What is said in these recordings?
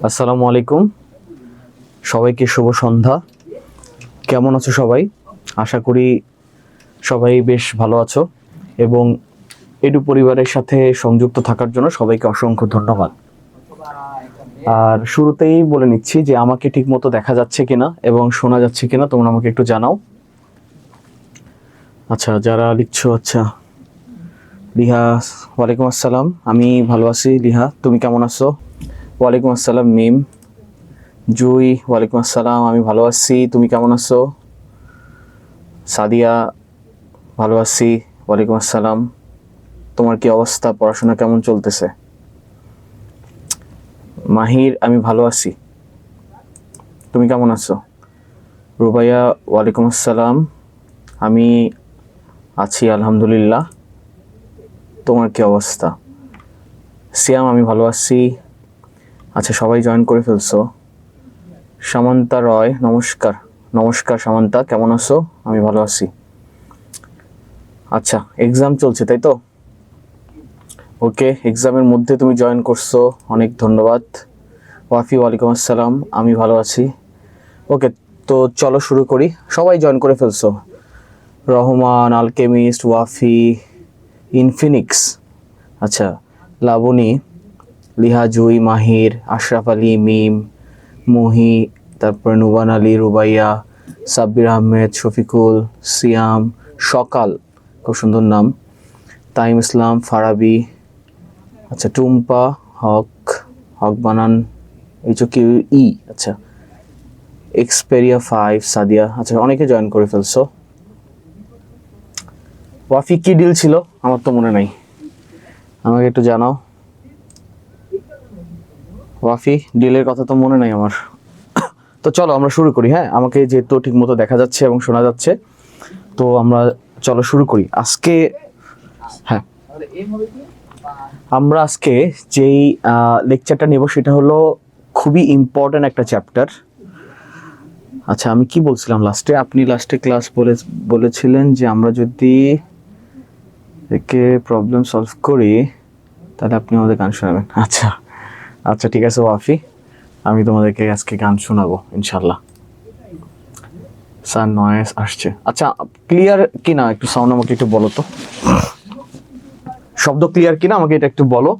আসসালামু আলাইকুম, সবাইকে শুভ সন্ধ্যা। কেমন আছো সবাই? আশা করি সবাই বেশ ভালো আছো এবং এডু পরিবারের সাথে সংযুক্ত থাকার জন্য সবাইকে অসংখ্য ধন্যবাদ। আর শুরুতেই বলে নিচ্ছি যে আমাকে ঠিকমতো দেখা যাচ্ছে কিনা এবং শোনা যাচ্ছে কিনা তোমরা আমাকে একটু জানাও। আচ্ছা, যারা লিখছো, আচ্ছা লিহা, ওয়ালাইকুম আসসালাম, আমি ভালো আছি। লিহা, তুমি কেমন আছো? ওয়ালাইকুম আসসালাম। মিম, জুই, ওয়ালাইকুম আসসালাম, আমি ভালো আছি, তুমি কেমন আছো? সাদিয়া, ভালো আছি, ওয়ালাইকুম আসসালাম, তোমার কি অবস্থা? পড়াশোনা কেমন চলতেছে? মাহির, আমি ভালো আছি, তুমি কেমন আছো? রুবাইয়া, ওয়ালাইকুম আসসালাম, আমি আছি আলহামদুলিল্লাহ, তোমার কি অবস্থা? সিয়াম, আমি ভালো আছি। আচ্ছা, সবাই জয়েন করে ফেলছো। সামান্তা রয়, নমস্কার। নমস্কার সামান্তা, কেমন আছো? আমি ভালো আছি। আচ্ছা, এক্সাম চলছে তাই তো? ওকে, এক্সামের মধ্যে তুমি জয়েন করছো, অনেক ধন্যবাদ। ওয়াফি, ওয়ালাইকুম আসসালাম, আমি ভালো আছি। ওকে, তো চলো শুরু করি। সবাই জয়েন করে ফেলছো। রহমান, আলকেমিস্ট, ওয়াফি, ইনফিনিক্স, আচ্ছা, লাবণী, লিহা, জুই, মাহির, আশরাফ আলী, মিম, মুহি, তারপরে নুবান আলী, রুবাইয়া, সাব্বির আহমেদ, শফিকুল, সিয়াম, সকাল, খুব সুন্দর নাম, তাইম ইসলাম, ফারাবি, আচ্ছা, টুম্পা, হক, হক বানান এইচ ই, আচ্ছা, এক্সপেরিয়া 5, সাদিয়া, আচ্ছা, অনেকে জয়েন করে ফেলছো। ওয়াফি, কি ডিল ছিল? আমার তো মনে নাই, আমাকে একটু জানাও। ওয়াফি, ডিলের কথা তো মনে নাই আমার। তো চলো আমরা শুরু করি। হ্যাঁ, আমাকে যেহেতু ঠিক মতো দেখা যাচ্ছে এবং শোনা যাচ্ছে, তো আমরা চলো শুরু করি আজকে। হ্যাঁ, আমরা আজকে যেই লেকচারটা নেব সেটা হলো খুবই ইম্পর্ট্যান্ট একটা চ্যাপ্টার। আচ্ছা, আমি কি বলছিলাম লাস্টে? আপনি লাস্টে ক্লাস বলেছিলেন যে আমরা যদি একে প্রবলেম সলভ করি তাহলে আপনি আমাদের গান শোনাবেন। আচ্ছা আচ্ছা, ঠিক আছে ওয়াফি, আমি তোমাদেরকে আজকে গান শোনাবো ইনশাল্লাহ। স্যার, নয়েস আসছে। আচ্ছা, ক্লিয়ার কিনা একটু সাউন্ড আমাকে একটু বলো তো, শব্দ ক্লিয়ার কিনা আমাকে এটা একটু বলো,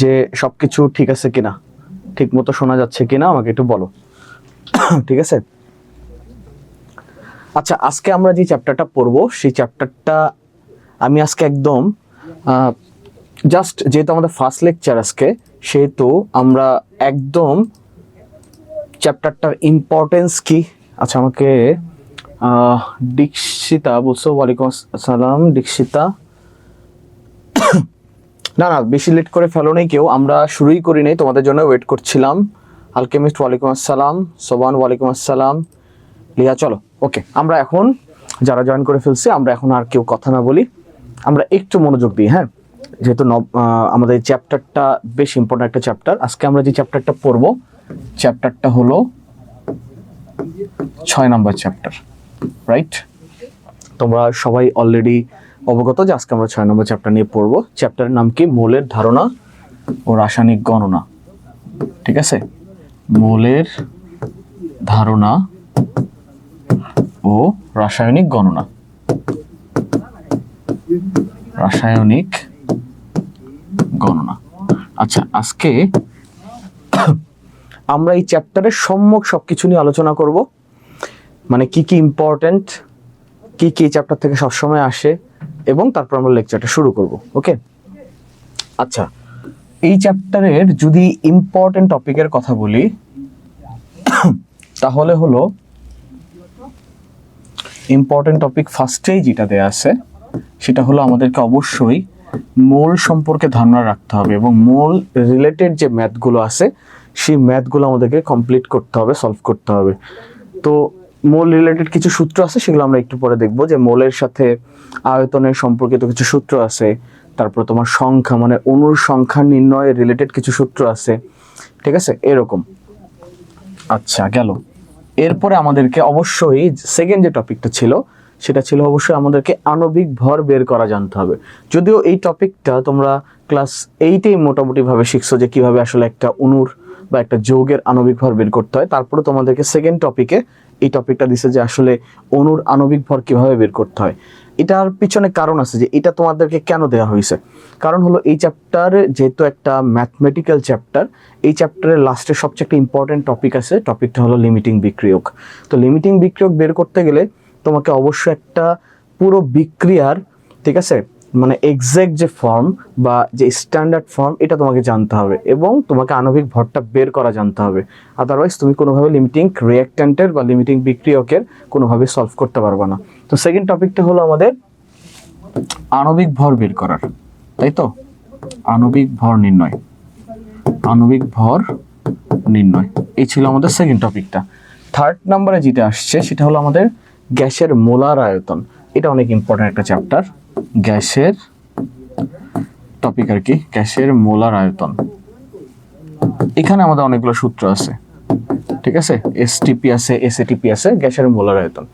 যে সবকিছু ঠিক আছে কিনা, ঠিক মতো শোনা যাচ্ছে কিনা আমাকে একটু বলো। ঠিক আছে। আচ্ছা, আজকে আমরা যে চ্যাপ্টারটা পড়বো সেই চ্যাপ্টারটা আমি আজকে একদম জাস্ট, যেহেতু আমাদের ফার্স্ট লেকচার আজকে, সেহেতু আমরা একদম চ্যাপ্টারটার ইম্পর্টেন্স কি। আচ্ছা, আমাকে দীক্ষিতা বলছো, ওয়ালাইকুম আসসালাম দীক্ষিতা। না না, বেশি লেট করে ফেলো নেই কেউ, আমরা শুরুই করি নাই, তোমাদের জন্য ওয়েট করছিলাম। আলকেমিস্ট, ওয়ালাইকুম আসসালাম। সোবান, ওয়ালাইকুম আসসালাম। লিয়া, চলো। ওকে, আমরা এখন যারা জয়েন করে ফেলছি, আমরা এখন আর কেউ কথা না বলি, আমরা একটু মনোযোগ দিই। হ্যাঁ, যেহেতু আমাদের চ্যাপ্টারটা বেশ ইম্পর্টেন্ট একটা চ্যাপ্টার। আজকে আমরা যে চ্যাপ্টারটা পড়বো, চ্যাপ্টারটা হলো 6 নম্বর চ্যাপ্টার, রাইট? তোমরা সবাই অলরেডি অবগত যে আজকে আমরা 6 নম্বর চ্যাপ্টার নিয়ে পড়বো। চ্যাপ্টারের নাম কি? মৌলের ধারণা ও রাসায়নিক গণনা। ঠিক আছে, মৌলের ধারণা ও রাসায়নিক গণনা, রাসায়নিক গণনা। আচ্ছা, আজকে আমরা এই চ্যাপ্টারের সম্যক সবকিছু নিয়ে আলোচনা করব, মানে কি কি ইম্পর্টেন্ট, কি কি চ্যাপ্টার থেকে সবসময় আসে, এবং তারপর আমরা লেকচারটা শুরু করব। ওকে, আচ্ছা, এই চ্যাপ্টারের যদি ইম্পর্টেন্ট টপিকের কথা বলি তাহলে হলো ইম্পর্টেন্ট টপিক ফার্স্টেই যেটা দেয়া আছে সেটা হলো আমাদেরকে অবশ্যই মোল সম্পর্কে ধারণা রাখতে হবে, এবং মোল রিলেটেড যে ম্যাথগুলো আছে সেই ম্যাথগুলো আমাদেরকে কমপ্লিট করতে হবে, সলভ করতে হবে। তো মোল রিলেটেড কিছু সূত্র আছে, সেগুলো আমরা একটু পরে দেখবো, যে মোলের সাথে আয়তনের সম্পর্কিত কিছু সূত্র আছে, তারপর তোমার সংখ্যা মানে অণুর সংখ্যা নির্ণয়ের রিলেটেড কিছু সূত্র আছে। ঠিক আছে, এরকম। আচ্ছা, গেল। এরপরে আমাদেরকে অবশ্যই সেকেন্ড যে টপিকটা ছিল সেটা ছিল অবশ্যই আমাদেরকে আণবিক ভর বের করা জানতে হবে। যদিও এই টপিকটা তোমরা ক্লাস 8-এই মোটামুটি ভাবে শিখছো, যে কিভাবে আসলে একটা অণুর বা একটা যৌগের আণবিক ভর বের করতে হয়। তারপরে তোমাদেরকে সেকেন্ড টপিকে এই টপিকটা দিছে যে আসলে অণুর আণবিক ভর কিভাবে বের করতে হয়। এটার পিছনে কারণ আছে যে এটা তোমাদেরকে কেন দেওয়া হয়েছে। কারণ হলো এই চ্যাপ্টার যেহেতু একটা ম্যাথমেটিক্যাল চ্যাপ্টার, এই চ্যাপ্টারের লাস্টে সবচেয়ে একটা ইম্পর্টেন্ট টপিক আছে, টপিকটা হলো লিমিটিং বিক্রিয়ক। তো লিমিটিং বিক্রিয়ক বের করতে গেলে তোমাকে অবশ্যই একটা পুরো বিক্রিয়ার, ঠিক আছে, মানে এক্সাক্ট যে ফর্ম বা যে স্ট্যান্ডার্ড ফর্ম এটা তোমাকে জানতে হবে এবং তোমাকে আণবিক ভরটা বের করা জানতে হবে। আদারওয়াইজ তুমি কোনোভাবে লিমিটিং রিঅ্যাক্ট্যান্টের বা লিমিটিং বিক্রিয়কের কোনোভাবে সলভ করতে পারবে না। তো সেকেন্ড টপিকটা হলো আমাদের আণবিক ভর বের করার, তাই তো, আণবিক ভর নির্ণয়। আণবিক ভর নির্ণয় এই ছিল আমাদের সেকেন্ড টপিকটা। থার্ড নাম্বারে যেটা আসছে সেটা হলো আমাদের গ্যাসের মোলার আয়তন। এটা অনেক ইম্পর্টেন্ট একটা চ্যাপ্টার, গ্যাসের টপিক আর কি, গ্যাসের মোলার আয়তন। এখানে আমাদের অনেকগুলো সূত্র আছে, ঠিক আছে, এসটিপি আছে, এসএটিপি আছে, গ্যাসের মোলার আয়তন।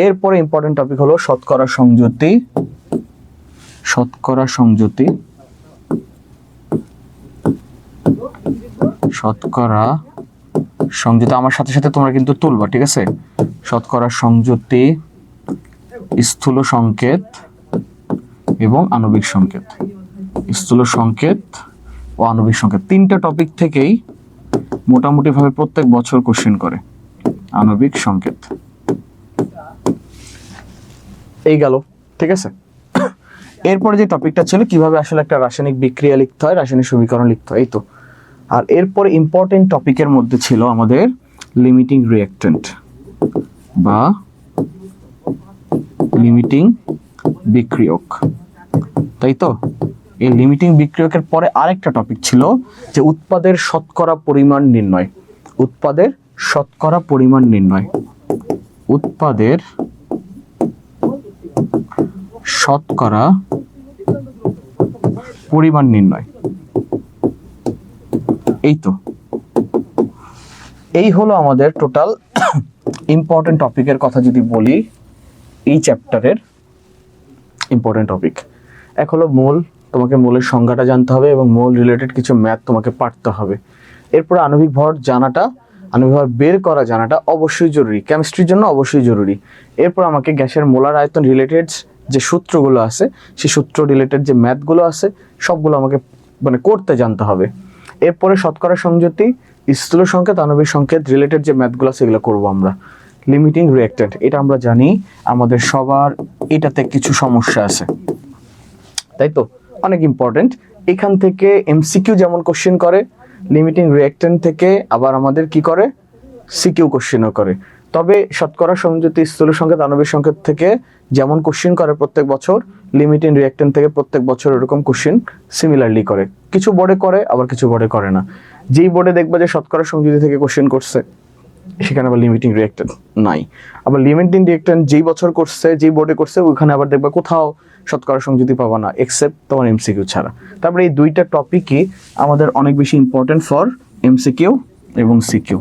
এরপরে ইম্পর্টেন্ট টপিক হলো শতকরা সংযুতি। শতকরা সংযুতি, শতকরা সংযুতি আমার সাথে সাথে তোমরা কিন্তু তুলবা, ঠিক আছে। শতকরা সংযুতি, স্থূল সংকেত এবং আণবিক সংকেত। স্থূল সংকেত ও আণবিক সংকেত তিনটা টপিক থেকেই মোটামুটি ভাবে প্রত্যেক বছর কোশ্চেন করে। আণবিক সংকেত এই গেল, ঠিক আছে। এরপরে যে টপিকটা ছিল কিভাবে আসলে একটা রাসায়নিক বিক্রিয়া লিখতে হয়, রাসায়নিক সমীকরণ লিখতে হয়, এই তো। আর এরপরে ইম্পর্টেন্ট টপিকের মধ্যে ছিল আমাদের লিমিটিং রিঅ্যাক্ট্যান্ট বা লিমিটিং বিক্রিয়ক, তাই তো। এই লিমিটিং বিক্রিয়কের পরে আরেকটা টপিক ছিল যে উৎপাদের শতকরা পরিমাণ নির্ণয়। উৎপাদের শতকরা পরিমাণ নির্ণয়, উৎপাদের শতকরা পরিমাণ নির্ণয়, এই তো। এই হলো আমাদের টোটাল ইম্পর্টেন্ট টপিকের কথা যদি বলি, এই চ্যাপ্টারের ইম্পর্টেন্ট টপিক। এক হলো মোল, তোমাকে মোলের সংজ্ঞাটা জানতে হবে এবং মোল রিলেটেড কিছু ম্যাথ তোমাকে পারতে হবে। এরপর আণবিক ভর জানাটা, আণবিক ভর বের করা জানাটা অবশ্যই জরুরি, কেমিস্ট্রির জন্য অবশ্যই জরুরি। এরপর আমাকে গ্যাসের মোলার আয়তন রিলেটেড যে সূত্রগুলো আছে, সেই সূত্র রিলেটেড যে ম্যাথগুলো আছে সবগুলো আমাকে মানে করতে জানতে হবে। এরপরে শতকরা সংযুতি, স্থূল সংকেত, আণবিক সংকেত রিলেটেড যে ম্যাথগুলো আছে এগুলো করবো আমরা। লিমিটিং রিঅ্যাক্ট্যান্ট, এটা আমরা জানি আমাদের সবার এটাতে কিছু সমস্যা আছে, তাই তো, অনেক ইম্পর্টেন্ট। এখান থেকে এমসিকিউ যেমন কোশ্চেন করে, লিমিটিং রিঅ্যাক্ট্যান্ট থেকে আবার আমাদের কি করে, সিকিউ কোশ্চেনও করে। তবে শতকরা সংযুতি, স্থূল সংকেত, আণবিক সংকেত থেকে যেমন কোশ্চেন করে প্রত্যেক বছর, লিমিটিং রিঅ্যাক্ট্যান্ট থেকে প্রত্যেক বছর এরকম কোশ্চেন সিমিলারলি করে। কিছু বোর্ডে করে, আবার কিছু বোর্ডে করে না। যেই বোর্ডে দেখবে যে শতকরা সংযুতি থেকে কোশ্চেন করছে সেখানে আবার লিমিটিং রিঅ্যাক্ট্যান্ট নাই। আবার লিমিটিং রিঅ্যাক্ট্যান্ট যেই বছর করছে, যেই বোর্ডে করছে, ওইখানে আবার দেখবে কোথাও শতকরা সংযুতি পাবা না, এক্সেপ্ট তোমার এমসিকিউ ছাড়া। তারপরে এই দুইটা টপিকই আমাদের অনেক বেশি ইম্পর্টেন্ট ফর এমসিকিউ এবং সিকিউ,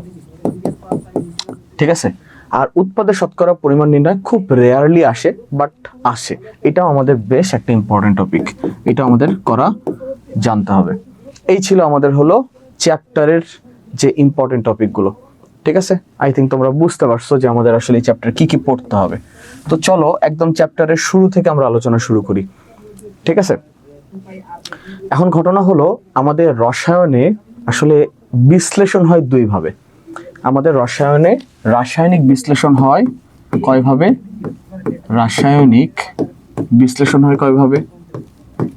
ঠিক আছে। আর উৎপাদের শতকরা পরিমাণ নির্ণয় খুব রেয়ারলি আসে, বাট আসে, এটাও আমাদের বেশ একটা ইম্পর্টেন্ট টপিক, এটা আমাদের করা জানতে হবে। এই ছিল আমাদের হলো চ্যাপ্টারের যে ইম্পর্টেন্ট টপিকগুলো, ঠিক আছে। আই থিঙ্ক তোমরা বুঝতে পারছো যে আমাদের আসলে এই চ্যাপ্টার কি কি পড়তে হবে। তো চলো একদম চ্যাপ্টারের শুরু থেকে আমরা আলোচনা শুরু করি, ঠিক আছে। এখন ঘটনা হলো আমাদের রসায়নে আসলে বিশ্লেষণ হয় দুইভাবে। আমাদের রসায়নে রাসায়নিক বিশ্লেষণ হয় কয়ভাবে, রাসায়নিক বিশ্লেষণ হয় কয়ভাবে,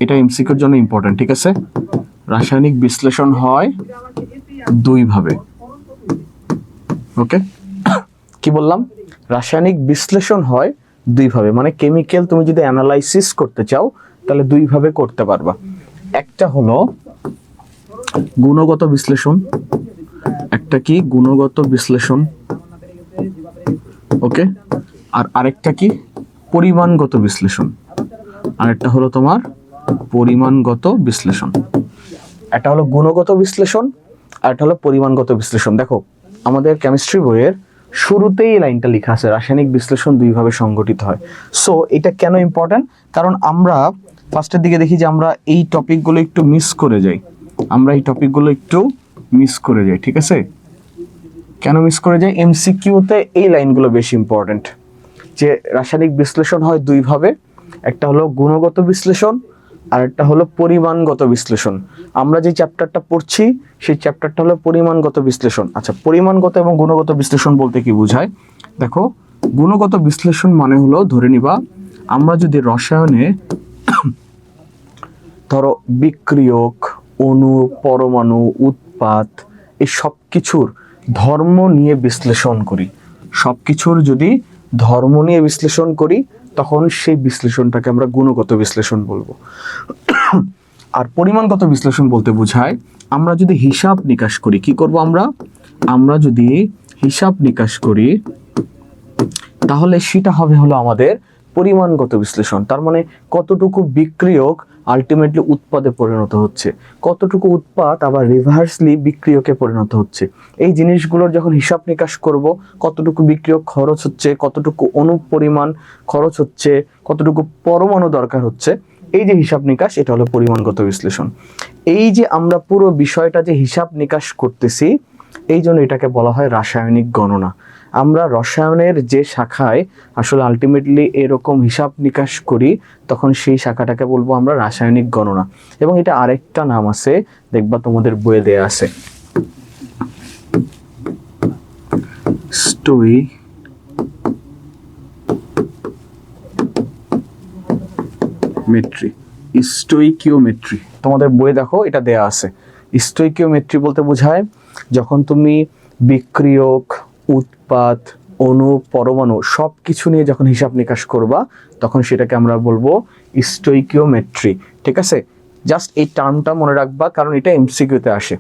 এটা এমসিকিউর জন্য ইম্পর্টেন্ট, ঠিক আছে। রাসায়নিক বিশ্লেষণ হয় দুইভাবে, ওকে। কি বললাম, রাসায়নিক বিশ্লেষণ হয় দুইভাবে, মানে কেমিক্যাল তুমি যদি অ্যানালাইসিস করতে চাও তাহলে দুইভাবে করতে পারবা। একটা হলো গুণগত বিশ্লেষণ, একটা কি গুণগত বিশ্লেষণ, ওকে। আর আরেকটা কি পরিমাণগত বিশ্লেষণ, আরেকটা হলো তোমার পরিমাণগত বিশ্লেষণ। একটা হলো গুণগত বিশ্লেষণ আর একটা হলো পরিমাণগত বিশ্লেষণ। দেখো আমাদের কেমিস্ট্রি বইয়ের শুরুতেই লাইনটা লেখা আছে রাসায়নিক বিশ্লেষণ দুইভাবে সংগঠিত হয়। সো এটা কেন ইম্পর্টেন্ট, কারণ আমরা ফার্স্টের দিকে দেখি যে আমরা এই টপিকগুলো একটু মিস করে যাই, আমরা এই টপিকগুলো একটু মিস করে যায়, ঠিক আছে? কেন মিস করে যায়? এমসিকিউতে এই লাইনগুলো বেশি ইম্পর্টেন্ট, যে রাসায়নিক বিশ্লেষণ হয় দুইভাবে, একটা হলো গুণগত বিশ্লেষণ আর একটা হলো পরিমাণগত বিশ্লেষণ। আমরা যে চ্যাপ্টারটা পড়ছি সেই চ্যাপ্টারটা হলো পরিমাণগত বিশ্লেষণ। আচ্ছা, পরিমাণগত এবং গুণগত বিশ্লেষণ বলতে কি বোঝায়? দেখো, গুণগত বিশ্লেষণ মানে হলো, ধরে নিবা আমরা যদি রসায়নে ধরো বিক্রিয়ক, অণু, পরমাণু, উৎপাদ এই সব কিছুর ধর্ম নিয়ে বিশ্লেষণ করি, সব কিছুর যদি ধর্ম নিয়ে বিশ্লেষণ করি তখন সেই বিশ্লেষণটাকে আমরা গুণগত বিশ্লেষণ বলবো। আর পরিমাণগত বিশ্লেষণ বলতে বোঝায় আমরা যদি হিসাব নিকাশ করি, কি করব আমরা যদি হিসাব নিকাশ করি তাহলে সেটা হবে হলো আমাদের পরিমাণগত বিশ্লেষণ। তার মানে কতটুকু বিক্রিয়ক আলটিমেটলি উৎপাদে পরিণত হচ্ছে, কতটুকু উৎপাদ আবার রিভার্সলি বিক্রিয়কে পরিণত হচ্ছে, এই জিনিসগুলোর যখন হিসাব নিকাশ করব, কতটুকু বিক্রিয়ক খরচ হচ্ছে, কতটুকু অণু পরিমাণ খরচ হচ্ছে, কতটুকু পরমাণু দরকার হচ্ছে, এই যে হিসাব নিকাশ, এটা হলো পরিমাণগত বিশ্লেষণ। এই যে আমরা পুরো বিষয়টা যে হিসাব নিকাশ করতেছি, এই জন্য এটাকে বলা হয় রাসায়নিক গণনা। আমরা রসায়নের যে শাখায় আসলে আলটিমেটলি এরকম হিসাব নিকাশ করি তখন সেই শাখাটাকে বলবো আমরা রাসায়নিক গণনা। এবং এটা আরেকটা নাম আছে, দেখবা তোমাদের বইয়ে দেয়া আছে, স্টোইকিওমেট্রি, স্টোইকিওমেট্রি তোমাদের বইয়ে দেখো এটা দেয়া আছে। স্টোইকিওমেট্রি বলতে বোঝায় যখন তুমি বিক্রিয়ক, উৎপাদ, অণু, পরমাণু সব কিছু নিয়ে যখন হিসাব নিকাশ করবা তখন সেটাকে আমরা বলবো স্টোইকিওমেট্রি, ঠিক আছে? জাস্ট এই টার্মটা মনে রাখবা, কারণ এটা এমসিকিউতে আসে,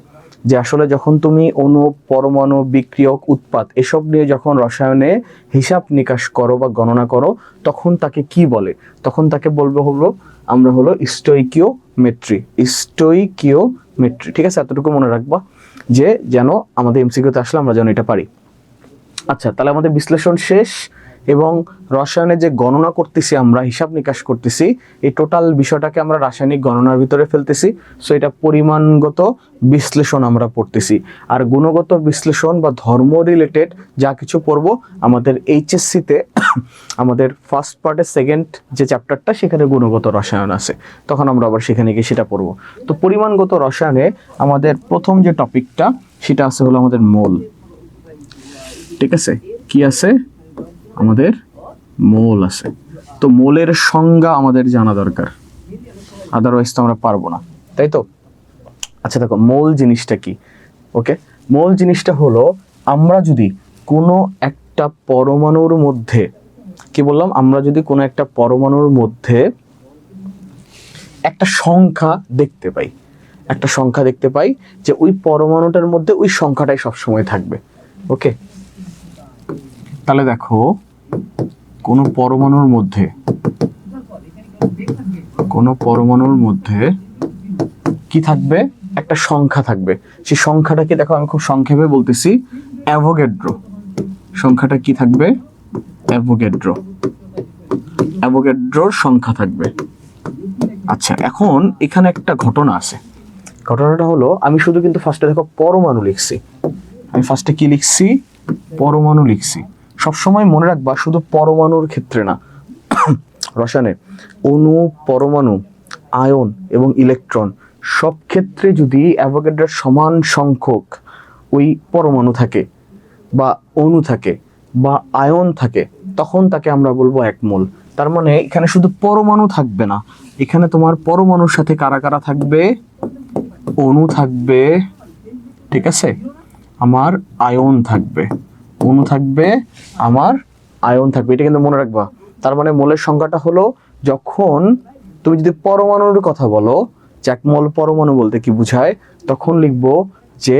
যে আসলে যখন তুমি অণু, পরমাণু, বিক্রিয়ক, উৎপাদ এসব নিয়ে যখন রসায়নে হিসাব নিকাশ করো বা গণনা করো তখন তাকে কি বলে? তখন তাকে বলবো আমরা হলো স্টোইকিওমেট্রি, স্টোইকিওমেট্রি, ঠিক আছে? এতটুকু মনে রাখবা যে যেন আমাদের এমসিকিউতে আসলে আমরা যেন এটা পারি। আচ্ছা, তাহলে আমাদের বিশ্লেষণ শেষ এবং রসায়নে যে গণনা করতেছি, আমরা হিসাব নিকাশ করতেছি, এই টোটাল বিষয়টাকে আমরা রাসায়নিক গণনার ভিতরে ফেলতেছি। সো এটা পরিমাণগত বিশ্লেষণ আমরা পড়তেছি। আর গুণগত বিশ্লেষণ বা ধর্ম রিলেটেড যা কিছু পড়বো আমাদের এইচএসসিতে আমাদের ফার্স্ট পার্টের সেকেন্ড যে চ্যাপ্টারটা সেখানে গুণগত রসায়ন আছে, তখন আমরা আবার সেখানে গিয়ে সেটা পড়বো। তো পরিমাণগত রসায়নে আমাদের প্রথম যে টপিকটা সেটা আছে হলো আমাদের মোল, ঠিক আছে? কি আছে? আমাদের মোল আছে। তো মোলের সংজ্ঞা আমাদের জানা দরকার, আদারওয়াইজ তো আমরা পারবো না, তাই তো? আচ্ছা দেখো, মোল জিনিসটা কি? ওকে, মোল জিনিসটা হলো আমরা যদি কোনো একটা পরমাণুর মধ্যে, কি বললাম, আমরা যদি কোনো একটা পরমাণুর মধ্যে একটা সংখ্যা দেখতে পাই, একটা সংখ্যা দেখতে পাই যে ওই পরমাণুটার মধ্যে ওই সংখ্যাটাই সবসময় থাকবে। ওকে, তাহলে দেখো কোনো পরমাণুর মধ্যে কি থাকবে? একটা সংখ্যা থাকবে। সেই সংখ্যাটাকে দেখো আমি খুব সংক্ষেপে বলতেছি, অ্যাভোগাড্রো। সংখ্যাটা কি থাকবে? অ্যাভোগাড্রোর সংখ্যা থাকবে। আচ্ছা, এখন এখানে একটা ঘটনা আছে। ঘটনাটা হলো, আমি শুধু কিন্তু ফার্স্টে দেখো পরমাণু লিখছি, আমি ফার্স্টে কি লিখছি? পরমাণু লিখছি। সবসময় মনে রাখবা শুধু পরমাণুর ক্ষেত্রে না, রসায়নে অণু, পরমাণু, আয়ন এবং ইলেকট্রন সব ক্ষেত্রে যদি অ্যাভোগাড্রোর সমান সংখ্যক ওই পরমাণু থাকে বা অণু থাকে বা আয়ন থাকে তখন তাকে আমরা বলবো এক মোল। তার মানে এখানে শুধু পরমাণু থাকবে না, এখানে তোমার পরমাণুর সাথে কারা কারা থাকবে? অণু থাকবে, ঠিক আছে? আমার আয়ন থাকবে, অণু থাকবে, আমার আয়ন থাকবে, এটা কিন্তু মনে রাখবা। তার মানে মোলের সংখ্যাটা হলো, যখন তুমি যদি পরমাণুর কথা বলো, যে এক মোল পরমাণু বলতে কি বোঝায়, তখন লিখবো যে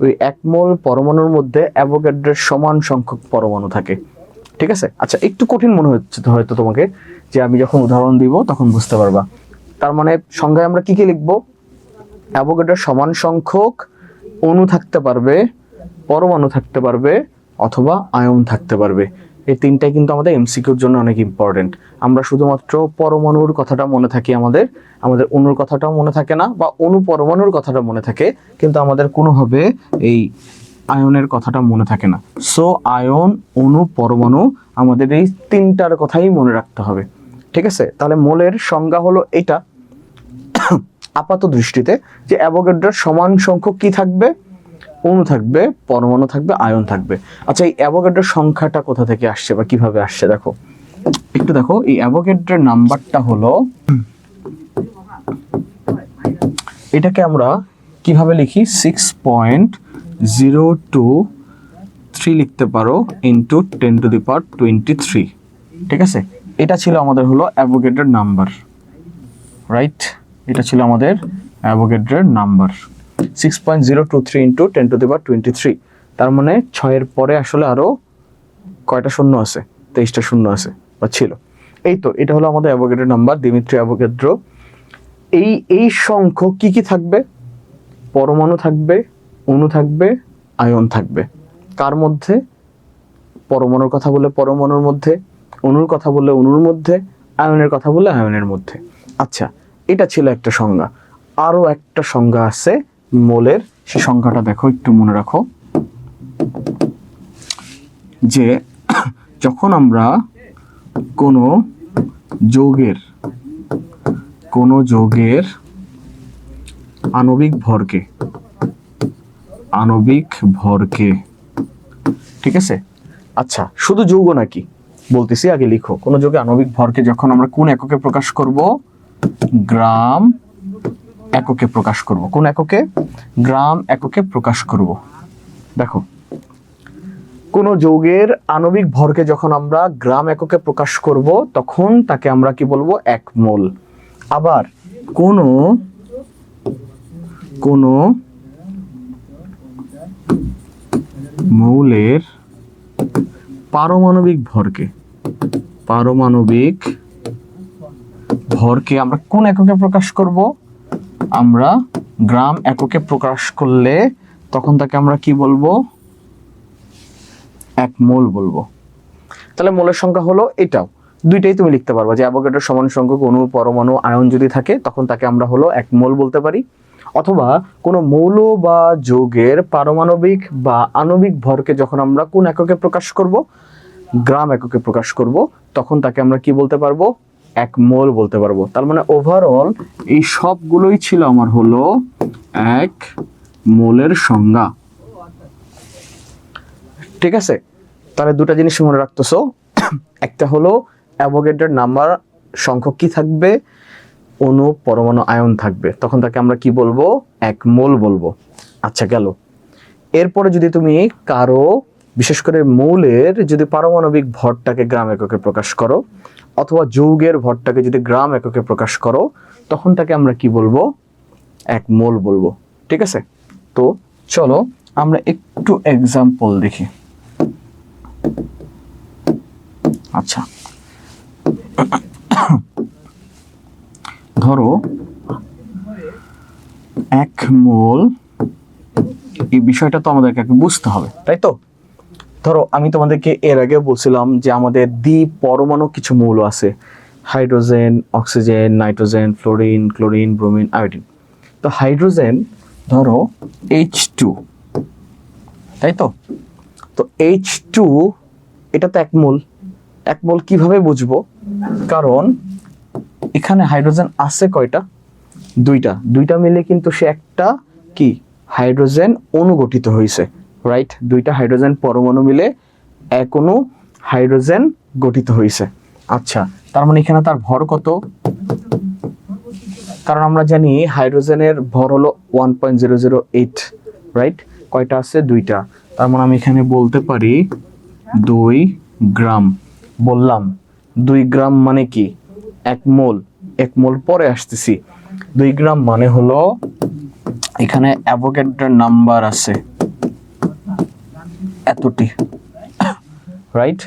ওই এক মোল পরমাণুর মধ্যে অ্যাভোগাড্রোর সমান সংখ্যক পরমাণু থাকে, ঠিক আছে? আচ্ছা, একটু কঠিন মনে হচ্ছে হয়তো তোমাকে, যে আমি যখন উদাহরণ দিব তখন বুঝতে পারবা। তার মানে সংখ্যায় আমরা কি কি লিখবো? অ্যাভোগাড্রোর সমান সংখ্যক অণু থাকতে পারবে, পরমাণু থাকতে পারবে অথবা আয়ন থাকতে পারবে। এই তিনটাই কিন্তু আমাদের এমসিকিউর জন্য অনেক ইম্পর্টেন্ট। আমরা শুধুমাত্র পরমাণুর কথাটা মনে থাকি, আমাদের অণুর কথাটাও মনে থাকে না, বা অণু পরমাণুর কথাটা মনে থাকে, কিন্তু আমাদের কোনোভাবে এই আয়নের কথাটা মনে থাকে না। সো আয়ন, অণু, পরমাণু, আমাদের এই তিনটার কথাই মনে রাখতে হবে, ঠিক আছে? তাহলে মোলের সংজ্ঞা হলো এটা আপাত দৃষ্টিতে, যে অ্যাভোগাড্রোর সমান সংখ্যক কি থাকবে? অণু থাকবে, পরমাণু থাকবে, আয়ন থাকবে। আচ্ছা, এই অ্যাভোগাড্রোর সংখ্যাটা কোথা থেকে আসছে বা কিভাবে আসছে দেখো, একটু দেখো। এই অ্যাভোগাড্রোর নাম্বারটা হলো, এটাকে আমরা কিভাবে লিখি? 6.023 লিখতে পারো ইন্টু 10⁻23, ঠিক আছে? এটা ছিল আমাদের হলো অ্যাভোগাড্রোর নাম্বার, রাইট? এটা ছিল আমাদের অ্যাভোগাড্রোর নাম্বার 6.023 ইন্টু 10⁻23। তার মানে 6-এর পরে আসলে আরো কয়টা শূন্য আছে? 23টা শূন্য আছে বা ছিল। এই তো, এটা হলো আমাদের অ্যাভোগাড্রোর নাম্বার, দিমিত্রি অ্যাভোগাড্রো। এই সংখ্যক কি কি থাকবে? পরমাণু থাকবে, অণু থাকবে, আয়ন থাকবে। কার মধ্যে? পরমাণুর কথা বলে পরমাণুর মধ্যে, অণুর কথা বলে অণুর মধ্যে, আয়নের কথা বলে আয়নের মধ্যে। আচ্ছা, এটা ছিল একটা সংজ্ঞা। আরো একটা সংজ্ঞা আছে মোলের, সে সংজ্ঞাটা দেখো, একটু মনে রাখো, যে যখন আমরা কোনো যৌগের আণবিক ভরকে, ঠিক আছে? আচ্ছা, শুধু যৌগ নাকি বলতেছি, আগে লিখো। কোন যৌগের আণবিক ভরকে যখন আমরা কোন এককে প্রকাশ করব? গ্রাম এককে প্রকাশ করব। কোন এককে? গ্রাম এককে প্রকাশ করব। দেখো, কোন যৌগের আণবিক ভরকে যখন আমরা গ্রাম এককে প্রকাশ করব, তখন তাকে আমরা কি বলবো? 1 মোল। আবার কোন মৌলের পারমাণবিক ভরকে আমরা কোন এককে প্রকাশ করব? আমরা গ্রাম এককে প্রকাশ করলে তখন তাকে আমরা কি বলবো? 1 মোল বলবো। তাহলে মোলের সংখ্যা হলো এটাও। দুইটাই তুমি লিখতে পারবা, যে অ্যাভোগাড্রোর সমান সংখ্যক অণু, পরমাণু, আয়ন যদি থাকে, তখন তাকে আমরা হলো 1 মোল বলতে পারি। অথবা কোনো মৌল বা যৌগের পারমাণবিক বা আণবিক ভরকে যখন আমরা কোন এককে প্রকাশ করব? গ্রাম এককে প্রকাশ করব, তখন তাকে আমরা কি বলতে পারবো? 1 মোল বলতে পারবো। তার মানে ওভারঅল এই সবগুলোই ছিল আমার হলো 1 মোলের সংজ্ঞা, ঠিক আছে? তাহলে দুটা জিনিস মনে রাখতেছো, একটা হলো অ্যাভোগাড্রোর নাম্বার সংখ্যক কি থাকবে? অণু, পরমাণু, আয়ন থাকবে, তখন তাকে আমরা কি বলবো? 1 মোল বলবো। আচ্ছা, গেল। এরপরে যদি তুমি কারো, বিশেষ করে মৌলের যদি পারমাণবিক ভরটাকে গ্রাম এককে প্রকাশ করো, অথবা যৌগের ভরটাকে যদি গ্রাম এককে প্রকাশ করো, তখন তাকে আমরা কি বলবো? 1 মোল বলবো, ঠিক আছে? তো চলো আমরা একটু এক্সাম্পল দেখি। আচ্ছা, ধরো 1 মোল, এই বিষয়টা তো আমাদেরকে বুঝতে হবে, তাই তো? ধরো আমি তোমাদেরকে এর আগে বলছিলাম যে আমাদের পরমাণু কিছু মৌল আছে, hydrogen, oxygen, nitrogen, fluorine, chlorine, bromine, iodine. তো হাইড্রোজেন ধরো H2, তাই তো? তো H2 এটা তো 1 মোল। 1 মোল কিভাবে বুঝবো? কারণ এখানে হাইড্রোজেন আছে কয়টা? দুইটা মিলে কিন্তু সে একটা কি হাইড্রোজেন অণু গঠিত হয়েছে, রাইট? দুইটা হাইড্রোজেন পরমাণু মিলে 1 অণু হাইড্রোজেন গঠিত হয়েছে। আচ্ছা, তার মানে এখানে তার ভর কত? কারণ আমরা জানি হাইড্রোজেনের ভর হলো 1.008, রাইট? কয়টা আছে? 2টা। তার মানে আমি এখানে বলতে পারি 2 গ্রাম। বললাম 2 গ্রাম মানে কি? 1 মোল। 1 মোল পরে আসতেছি। 2 গ্রাম মানে হলো এখানে অ্যাভোগাড্রোর নাম্বার আছে এতটি, রাইট?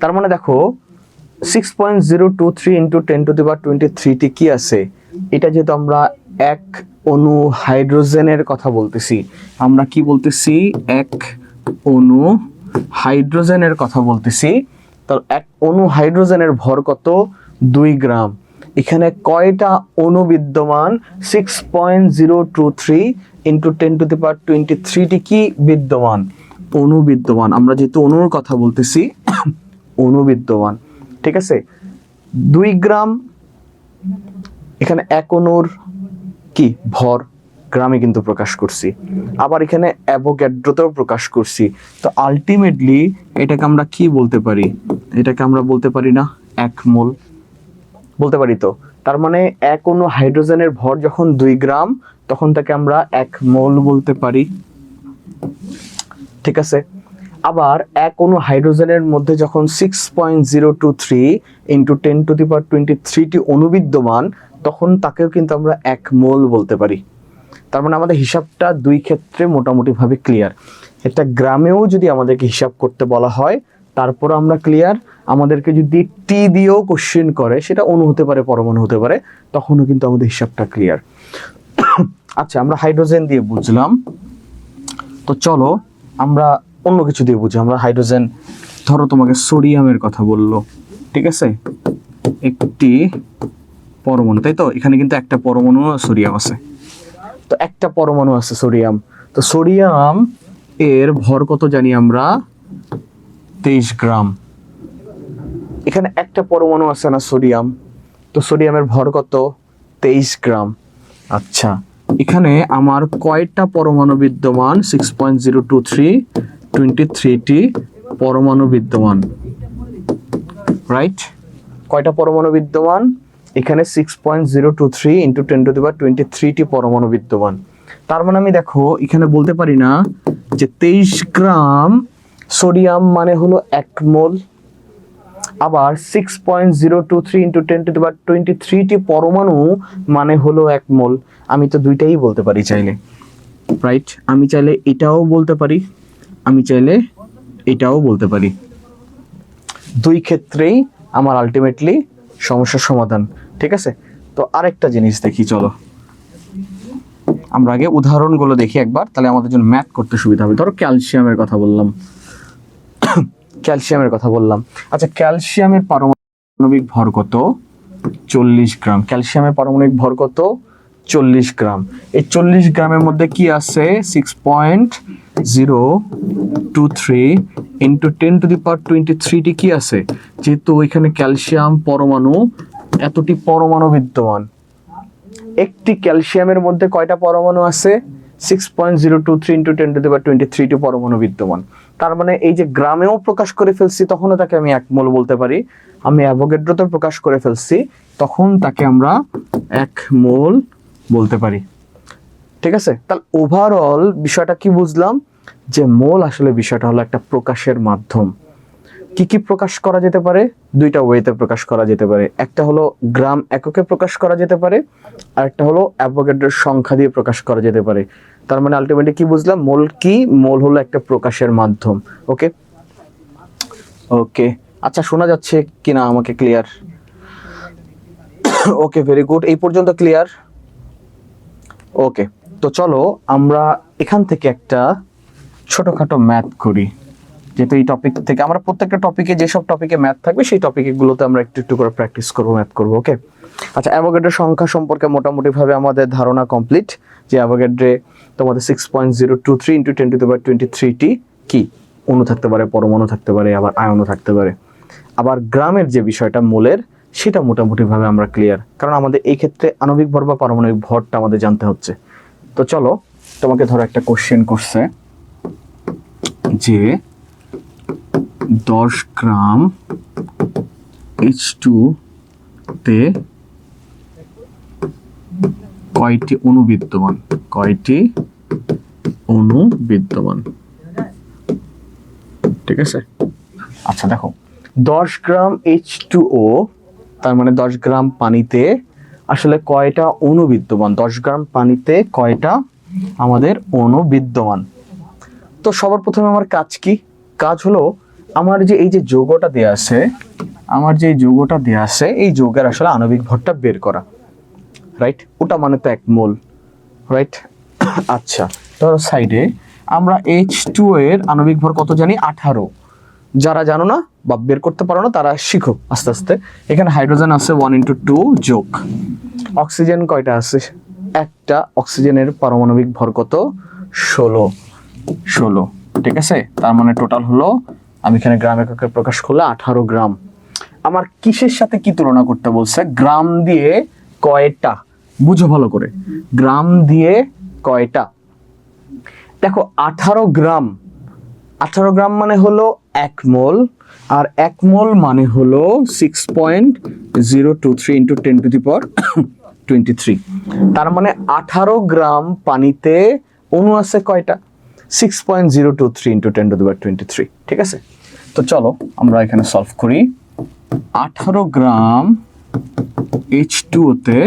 তার মানে দেখো 6.023 ইন্টু 10⁻23 কি আছে? এটা যেহেতু আমরা 1 অণু হাইড্রোজেনের কথা বলতেছি, আমরা কি বলতেছি? 1 অণু হাইড্রোজেনের কথা বলতেছি, তাহলে এক অণু হাইড্রোজেনের ভর কত? 2 গ্রাম। এখানে কয়টা অণু বিদ্যমান? 6.023 ইন্টু 10⁻23টি কি বিদ্যমান? অণু বিদ্যমান। আমরা যেহেতু অণুর কথা বলতেছি, অণু বিদ্যমান, ঠিক আছে। 2 গ্রাম, এখানে এক অণুর কি ভর গ্রামে কিন্তু প্রকাশ করছি, আবার এখানে অ্যাভোগাড্রোতেও প্রকাশ করছি। তো আলটিমেটলি এটাকে আমরা কি বলতে পারি? এটাকে আমরা বলতে পারি না 1 মোল? বলতে পারি তো। তার মানে এক অণু হাইড্রোজেনের ভর যখন 2 গ্রাম, তখন তাকে আমরা 1 মোল বলতে পারি, ঠিক আছে। আবার এক অণু হাইড্রোজেনের মধ্যে যখন 6.023 ইন্টু 10⁻23টি অণু বিদ্যমান, তখন তাকেও কিন্তু আমরা 1 মোল বলতে পারি। তার মানে আমাদের হিসাবটা দুই ক্ষেত্রে মোটামুটি ভাবে ক্লিয়ার। এটা গ্রামেও যদি আমাদেরকে হিসাব করতে বলা হয়, তারপর আমরা ক্লিয়ার। আমাদেরকে যদি টি দিয়েও কোশ্চেন করে, সেটা অণু হতে পারে, পরমাণু হতে পারে, তখনও কিন্তু আমাদের হিসাবটা ক্লিয়ার। আচ্ছা, আমরা হাইড্রোজেন দিয়ে বুঝলাম, তো চলো আমরা অন্য কিছু দিয়ে বুঝি। আমরা হাইড্রোজেন, ধরো তোমাকে সোডিয়ামের কথা বললো, ঠিক আছে, একটি পরমাণু, তাই তো? এখানে কিন্তু একটা পরমাণু সোডিয়াম আছে, তো একটা পরমাণু আছে সোডিয়াম। তো সোডিয়াম এর ভর কত জানি আমরা? 23 গ্রাম। এখানে একটা পরমাণু আছে না সোডিয়াম, তো সোডিয়ামের ভর কত? 23 গ্রাম। আচ্ছা, এখানে আমার কয়টা পরমাণু বিদ্যমান? 6.023 পরমাণু বিদ্যমান, রাইট? কয়টা পরমাণু বিদ্যমান? এখানে 6.023 ইন্টু 10⁻23টি পরমাণু বিদ্যমান। তার মানে আমি দেখো এখানে বলতে পারি না যে 23 গ্রাম সোডিয়াম মানে হলো 1 মোল, আবার 6.023 ইন্টু 10⁻23টি পরমাণু মানে হলো 1 মোল। আমি তো দুইটাই বলতে পারি চাইলে, রাইট? আমি চাইলে এটাও বলতে পারি, আমি চাইলে এটাও বলতে পারি। দুই ক্ষেত্রেই আমার আলটিমেটলি সমস্যার সমাধান, ঠিক আছে। তো আরেকটা জিনিস দেখি, চলো আমরা আগে উদাহরণগুলো দেখি একবার, তাহলে আমাদের জন্য ম্যাথ করতে সুবিধা হবে। ধরো ক্যালসিয়ামের কথা বললাম, ক্যালসিয়ামের কথা বললাম। আচ্ছা, ক্যালসিয়ামের পারমাণবিক ভর কত? 40 গ্রাম। ক্যালসিয়ামের পারমাণবিক ভর কত? 40 গ্রাম। এই 40 গ্রামের মধ্যে কি আছে? 6.023 ইন্টু 10⁻23টি কি আছে? যেহেতু ওইখানে ক্যালসিয়াম পরমাণু, এতটি পরমাণু বিদ্যমান। একটি ক্যালসিয়ামের মধ্যে কয়টা পরমাণু আছে? 6.023 ইন্টু 10⁻23টি পরমাণু বিদ্যমান। তার মানে এই যে গ্রামেও প্রকাশ করে ফেলছি, তখনও তাকে আমি 1 মোল বলতে পারি। আমি অ্যাভোগাড্রোতে প্রকাশ করে ফেলছি, তখন তাকে আমরা 1 মোল বলতে পারি, ঠিক আছে। তাহলে ওভারঅল বিষয়টা কি বুঝলাম? যে মোল আসলে বিষয়টা হলো একটা প্রকাশের মাধ্যম। কি কি প্রকাশ করা যেতে পারে? দুইটা ওয়েতে প্রকাশ করা যেতে পারে। একটা হলো গ্রাম এককে প্রকাশ করা যেতে পারে, আর একটা হলো অ্যাভোগাড্রোর সংখ্যা দিয়ে প্রকাশ করা যেতে পারে। তার মানে আলটিমেটলি কি বুঝলাম? মোল কি? মোল হলো একটা প্রকাশের মাধ্যম। ওকে ওকে, আচ্ছা শোনা যাচ্ছে কিনা আমাকে? ক্লিয়ার? ওকে, ভেরি গুড, এই পর্যন্ত ক্লিয়ার। ওকে, তো চলো আমরা এখান থেকে একটা ছোটখাটো ম্যাথ করি। যেহেতু এই টপিক থেকে আমরা প্রত্যেকটা টপিকে, যেসব টপিকে ম্যাথ থাকবে সেই টপিকগুলোতে আমরা একটু একটু করে প্র্যাকটিস করবো, ম্যাথ করবো। ওকে, আচ্ছা, অ্যাভোগাড্রোর সংখ্যা সম্পর্কে মোটামুটি ভাবে আমাদের ধারণা কমপ্লিট, যে অ্যাভোগাড্রে তোমাদের 6.023 ইন্টু 10⁻23টি কি অণু থাকতে পারে, পরমাণু থাকতে পারে, আবার আয়নও থাকতে পারে। আবার গ্রামের যে বিষয়টা মোলের, সেটা মোটামুটি ভাবে আমরা ক্লিয়ার, কারণ আমাদের এই ক্ষেত্রে আণবিক ভর বা পারমাণবিক ভরটা আমাদের জানতে হচ্ছে। তো চলো, তোমাকে ধরো একটা কোশ্চেন করছে যে 10 গ্রাম H2 তে কয়টি অণু বিদ্যমান? কয়টি অণু বিদ্যমান, ঠিক আছে। আচ্ছা দেখো, 10 গ্রাম H2O, তার মানে 10 গ্রাম পানিতে আসলে কয়টা অণু বিদ্যমান? 10 গ্রাম পানিতে কয়টা আমাদের অণু বিদ্যমান? তো সবার প্রথমে আমার কাজ কি? কাজ হলো আমার যে এই যে যৌগটা দেয়া আছে, আমার যে যৌগটা দেয়া আছে, এই যৌগের আসলে আণবিক ভরটা বের করা, রাইট? ওটা মানে তো 1 মোল, রাইট? আচ্ছা, ধরো সাইডে আমরা H2 এর আণবিক ভর কত জানি 18। যারা জানো না বা বের করতে পারো না তারা শিখো আস্তে আস্তে। এখানে হাইড্রোজেন আছে 1 × 2 যোগ অক্সিজেন কয়টা আছে একটা, অক্সিজেনের পারমাণবিক ভর কত 16। ঠিক আছে, তার মানে টোটাল হলো, আমি এখানে গ্রাম এককে প্রকাশ করলে 18 গ্রাম। আমার কিসের সাথে কি তুলনা করতে বলছে, গ্রাম দিয়ে কয়টা, বুঝো ভালো করে, গ্রাম দিয়ে কয়টা। দেখো 18 গ্রাম মানে হলো 1 মোল, আর 1 মোল মানে হলো 6.023 × 10⁻23। তার মানে 18 গ্রাম পানিতে অণু আছে কয়টা, 6.023 × 10⁻23। ঠিক আছে, তো চলো আমরা এখানে সলভ করি। 18 গ্রাম H2O তে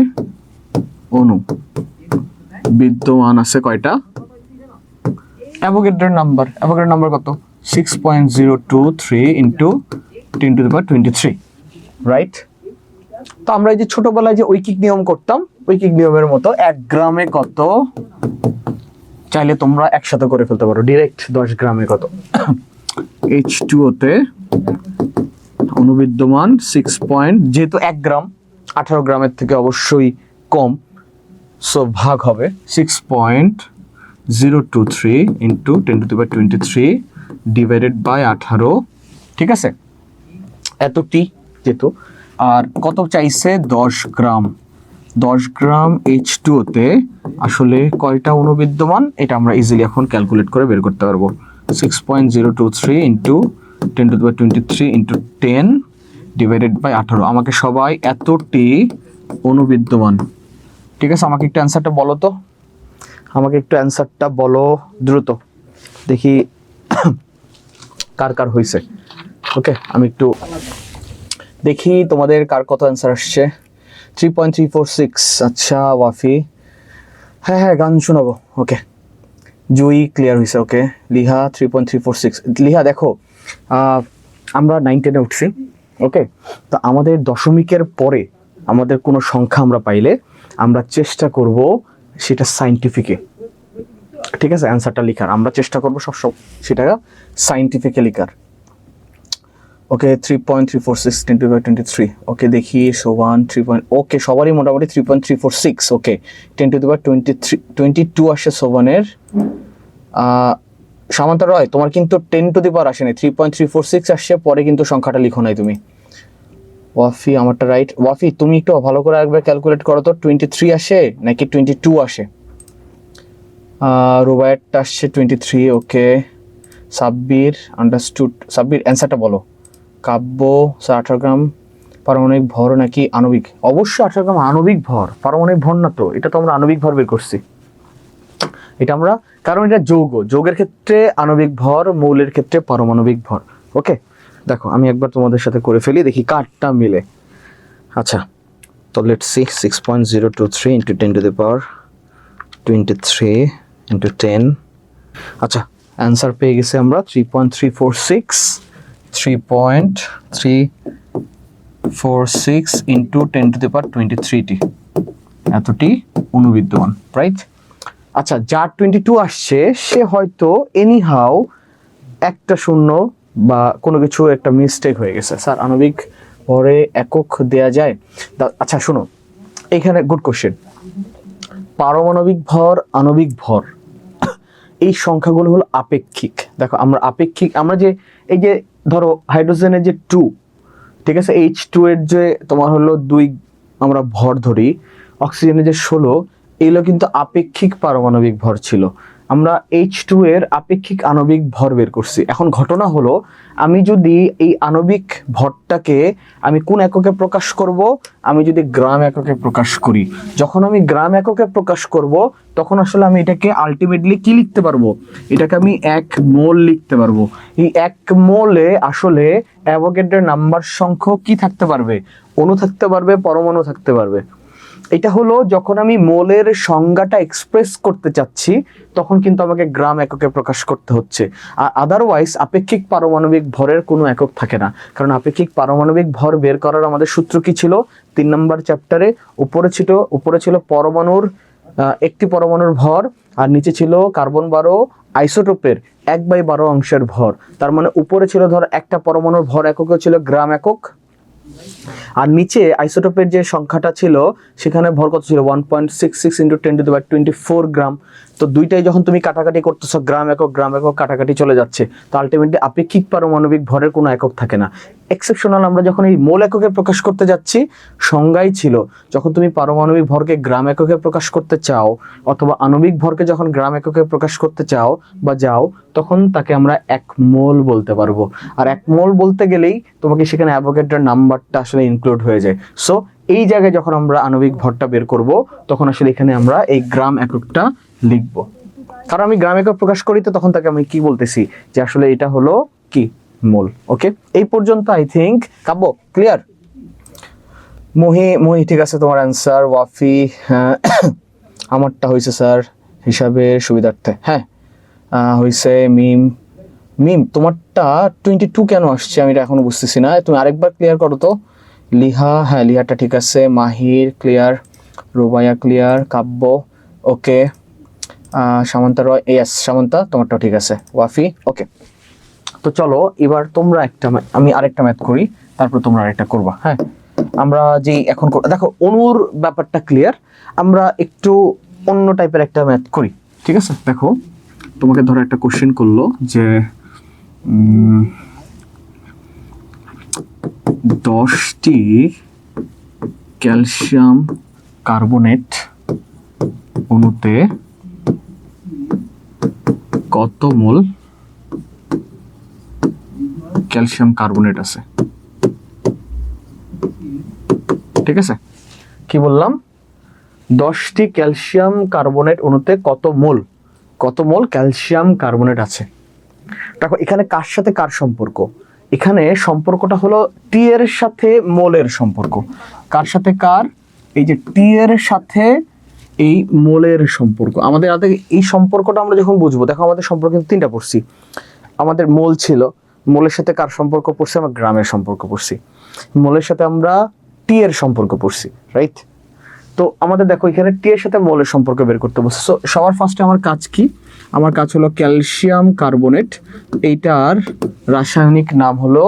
অণু বিদ্যমান আছে কয়টা, অ্যাভোগাড্রোর নাম্বার কত, 6.023 × 10⁻23, রাইট। তো আমরা এই যে ছোটবেলায় যে ঐকিক নিয়ম করতাম, ঐকিক নিয়মের মতো 1 গ্রামে কত, চাইলে তোমরা একসাথে করে ফেলতে পারো ডিরেক্ট, 10 গ্রামে কত। H2O তে অনুবিদ্যমান 6 যেহেতু 1 গ্রাম 18 গ্রামের থেকে অবশ্যই কম, সো ভাগ হবে 6.023 × 10⁻23 ডিভাইডেড বাই 18। ঠিক আছে, এতটি যেহেতু। আর কত চাইছে, 10 গ্রাম। 10 গ্রাম H2O তে আসলে কয়টা অণু বিদ্যমান, এটা আমরা ইজিলি এখন ক্যালকুলেট করে বের করতে পারবো। 6.023 × 10⁻23 × 10 ডিভাইডেড বাই 18। আমাকে সবাই এতটি অণু বিদ্যমান। ঠিক আছে, আমাকে একটু অ্যান্সারটা বলো তো, আমাকে একটু অ্যান্সারটা বলো দ্রুত, দেখি কার কার হয়েছে। ওকে, আমি একটু দেখি তোমাদের কার কত অ্যান্সার আসছে। 3.346। আচ্ছা ওয়াফি, হ্যাঁ গান শোনাবো। ওকে, জুই ক্লিয়ার হয়েছে। ওকে, লিহা 3.346। লিহা দেখো, আমরা 9-10-এ উঠছি। ওকে, তো আমাদের দশমিকের পরে আমাদের কোনো সংখ্যা আমরা পাইলে আমরা চেষ্টা করব সেটা সাইন্টিফিকে, ঠিক আছে, অ্যান্সারটা লেখার আমরা চেষ্টা করবো সব সেটা সাইন্টিফিকে লেখার। ওকে, 3.346 × 10⁻23। ওকে, দেখি সোবান 3. ওকে, সবারই মোটামুটি 3.346। ওকে, 10⁻22 আসে সোবানের। সামান্ত রয়, তোমার কিন্তু 10 আসেনি, 3.346 আসছে, পরে কিন্তু সংখ্যাটা লিখো নাই তুমি। ওয়াফি আমারটা রাইট। ওয়াফি তুমি একটু ভালো করে একবার ক্যালকুলেট করো তো, 23 আসে নাকি 22 আসে। রুবায়েরটা আসছে 23। ওকে, সাব্বির আন্ডারস্টুড। সাব্বির অ্যান্সারটা বলো। কাব্য 18 গ্রাম পারমাণবিক ভর নাকি আণবিক, অবশ্যই 18 গ্রাম আণবিক ভর, পারমাণবিক ভর না তো, এটা তো আমরা আণবিক ভর বের করছি এটা আমরা, কারণ এটা যৌগের ক্ষেত্রে আণবিক ভর, মৌলের ক্ষেত্রে পারমাণবিক ভর। ওকে, দেখো আমি একবার তোমাদের সাথে করে ফেলি, দেখি কারটা মিলে। আচ্ছা, তো লেটস সি, 6.023 × 10⁻23 × 10। আচ্ছা, অ্যান্সার পেয়ে গেছি আমরা 3.346 × 10⁻23 এতটি অণু বিদ্যমান, রাইট। আচ্ছা, যার 22 আসছে সে হয়তো এনিহাউ একটা শূন্য বা কোনো কিছু একটা মিস্টেক হয়ে গেছে। স্যার আণবিক ভরে একক দেয়া যায়? আচ্ছা শোনো, এখানে গুড কোশ্চেন। পারমাণবিক ভর, আণবিক ভর, এই সংখ্যাগুলো হলো আপেক্ষিক। দেখো আমরা আপেক্ষিক, আমরা যে এই যে ধরো হাইড্রোজেনের যে 2, ঠিক আছে, H2 এর যে তোমার হলো 2 আমরা ভর ধরি, অক্সিজেনের যে 16, এগুলো কিন্তু আপেক্ষিক পারমাণবিক ভর ছিল। আমরা H2 এর আপেক্ষিক আণবিক ভর বের করছি। এখন ঘটনা হলো, আমি যদি এই আণবিক ভরটাকে আমি কোন এককে প্রকাশ করব, আমি যদি গ্রাম এককে প্রকাশ করি, যখন আমি গ্রাম এককে প্রকাশ করব তখন আসলে আমি এটাকে আলটিমেটলি কি লিখতে পারবো, এটাকে আমি 1 মোল লিখতে পারবো। এই 1 মোলে আসলে অ্যাভোগাড্রোর নাম্বার সংখ্যা কি থাকতে পারবে, অণু থাকতে পারবে, পরমাণু থাকতে পারবে। এটা হলো যখন আমি মোলের সংজ্ঞাটা এক্সপ্রেস করতে চাচ্ছি তখন কিন্তু আমাকে গ্রাম এককে প্রকাশ করতে হচ্ছে। আর আদারওয়াইজ আপেক্ষিক পারমাণবিক ভরের কোনো একক থাকে না, কারণ আপেক্ষিক পারমাণবিক ভর বের করার আমাদের সূত্র কি ছিল, 3 নম্বর চ্যাপ্টারে উপরে ছিল পরমাণুর একটি পরমাণুর ভর, আর নিচে ছিল কার্বন 12 আইসোটোপের 1/12 অংশের ভর, তার মানে উপরে ছিল ধর একটা পরমাণুর ভর এককে ছিল গ্রাম একক, আর নিচে আইসোটোপের যে সংখ্যাটা ছিল সেখানে ভর কত ছিল 1.66 ইন্টু 10^24 গ্রাম। তো দুইটাই যখন তুমি কাটাকাটি করতেছো গ্রাম একক কাটাকাটি চলে যাচ্ছে, তো আলটিমেটলি আপেক্ষিক পারমাণবিক ভরের কোনো একক থাকে না। এক্সেপশনাল আমরা যখন এই মোল এককে প্রকাশ করতে যাচ্ছি, সংজ্ঞাই ছিল যখন তুমি পারমাণবিক ভরকে গ্রাম এককে প্রকাশ করতে চাও অথবা আণবিক ভরকে যখন গ্রাম এককে প্রকাশ করতে চাও বা যাও, তখন তাকে আমরা 1 মোল বলতে পারবো। আর 1 মোল বলতে গেলেই তোমাকে সেখানে অ্যাভোগাড্রোর নাম্বারটা আসলে ইনক্লুড হয়ে যায়। সো এই জায়গায় যখন আমরা আণবিক ভরটা বের করব, তখন আসলে এখানে আমরা এই গ্রাম এককটা লিখব। কারণ আমি গ্রাম একক প্রকাশ করি, তো তখন তাকে আমি কি বলতেছি যে আসলে এটা হলো কি মোল। ওকে, এই পর্যন্ত আই থিঙ্ক কাব্য ক্লিয়ার। মহি ঠিক আছে, তোমার অ্যান্সার। ওয়াফি আমারটা হয়েছে স্যার হিসাবের সুবিধার্থে। হ্যাঁ হয়েছে। মিম তোমারটা 22 কেন আসছে আমি এটা এখনো বুঝতেছি না, তুমি আরেকবার ক্লিয়ার করো তো। লিহা, হ্যাঁ লিহাটা ঠিক আছে। মাহির ক্লিয়ার, রুবাইয়া ক্লিয়ার, কাব্য ওকে, সামন্তা রয়, ইয়েস সামন্তা তোমারটাও ঠিক আছে। ওয়াফি ওকে। তো চলো এবার তোমরা আমি আরেকটা ম্যাথ করি, তারপর তোমরা আরেকটা করবা। হ্যাঁ আমরা যে এখন দেখো অনুর ব্যাপারটা ক্লিয়ার, আমরা একটু অন্য টাইপের একটা ম্যাথ করি, ঠিক আছে। দেখো তোমাকে ধরো একটা কোশ্চেন করলো যে 10টি ক্যালসিয়াম কার্বনেট অণুতে কত মোল ক্যালসিয়াম কার্বনেট আছে। ঠিক আছে, কি বললাম? 10টি ক্যালসিয়াম কার্বনেট অণুতে কত মোল ক্যালসিয়াম কার্বনেট আছে। দেখো এখানে কার সাথে কার সম্পর্ক, এখানে সম্পর্কটা হলো টি এর সাথে মোলের সম্পর্ক। কার সাথে কার? এই যে টি এর সাথে এই মোলের সম্পর্ক। আমাদের এই সম্পর্কটা আমরা যখন বুঝবো, দেখো আমাদের সম্পর্ক কিন্তু 3টা পড়ছি। আমাদের মোল ছিল, মোলের সাথে কার সম্পর্ক পড়ছি? আমরা গ্রামের সম্পর্ক পড়ছি। মোলের সাথে আমরা টি এর সম্পর্ক পড়ছি, রাইট? তো আমাদের দেখো এখানে টি এর সাথে মোলের সম্পর্ক বের করতে বলছে। সো সবার ফার্স্টে আমার কাজ কি? আমার কাজ হলো ক্যালসিয়াম কার্বনেট, এইটার রাসায়নিক নাম হলো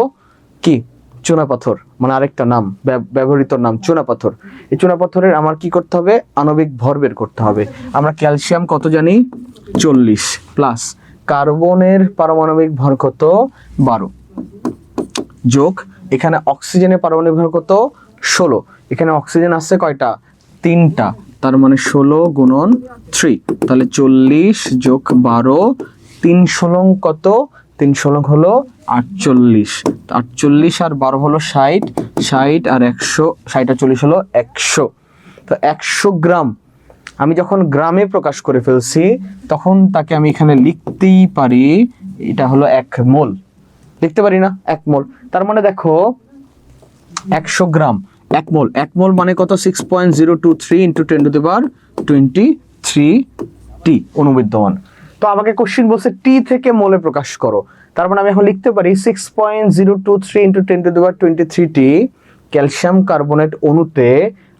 কি? চুনাপাথর, মানে আরেকটা নাম, ব্যবহৃত নাম চুনাপাথর। এই চুনাপাথরের আমার কি করতে হবে? আণবিক ভর বের করতে হবে। আমরা ক্যালসিয়াম কত জানি? 40 প্লাস কার্বনের পারমাণবিক ভর কত? 12 যোগ এখানে অক্সিজেনের পারমাণবিক ভর কত? 16। এখানে অক্সিজেন আছে কয়টা? 3টা, তার মানে 16 গুণন 3, তাহলে 40 যোগ 12, 3 16 কত? 3 16 হলো 48, 48 আর 12 হলো 60, 60 আর 100, 60 আর 40 হলো 100। তো 100 গ্রাম আমি যখন গ্রামে প্রকাশ করে ফেলছি, তখন তাকে আমি এখানে লিখতেই পারি এটা হলো 1 মোল। লিখতে পারি না? 1 মোল। তার মানে দেখো 100 গ্রাম 1 মোল। 1 মোল মানে কত? 6.023 ইন্টু 10^23 টি অনুবিদ্যমান। তো আমাকে কোশ্চেন বলছে টি থেকে মোলে প্রকাশ করো, তার মানে আমি এখন লিখতে পারি 6.023 ইন্টু 10^23 টি ক্যালসিয়াম কার্বনেট অণুতে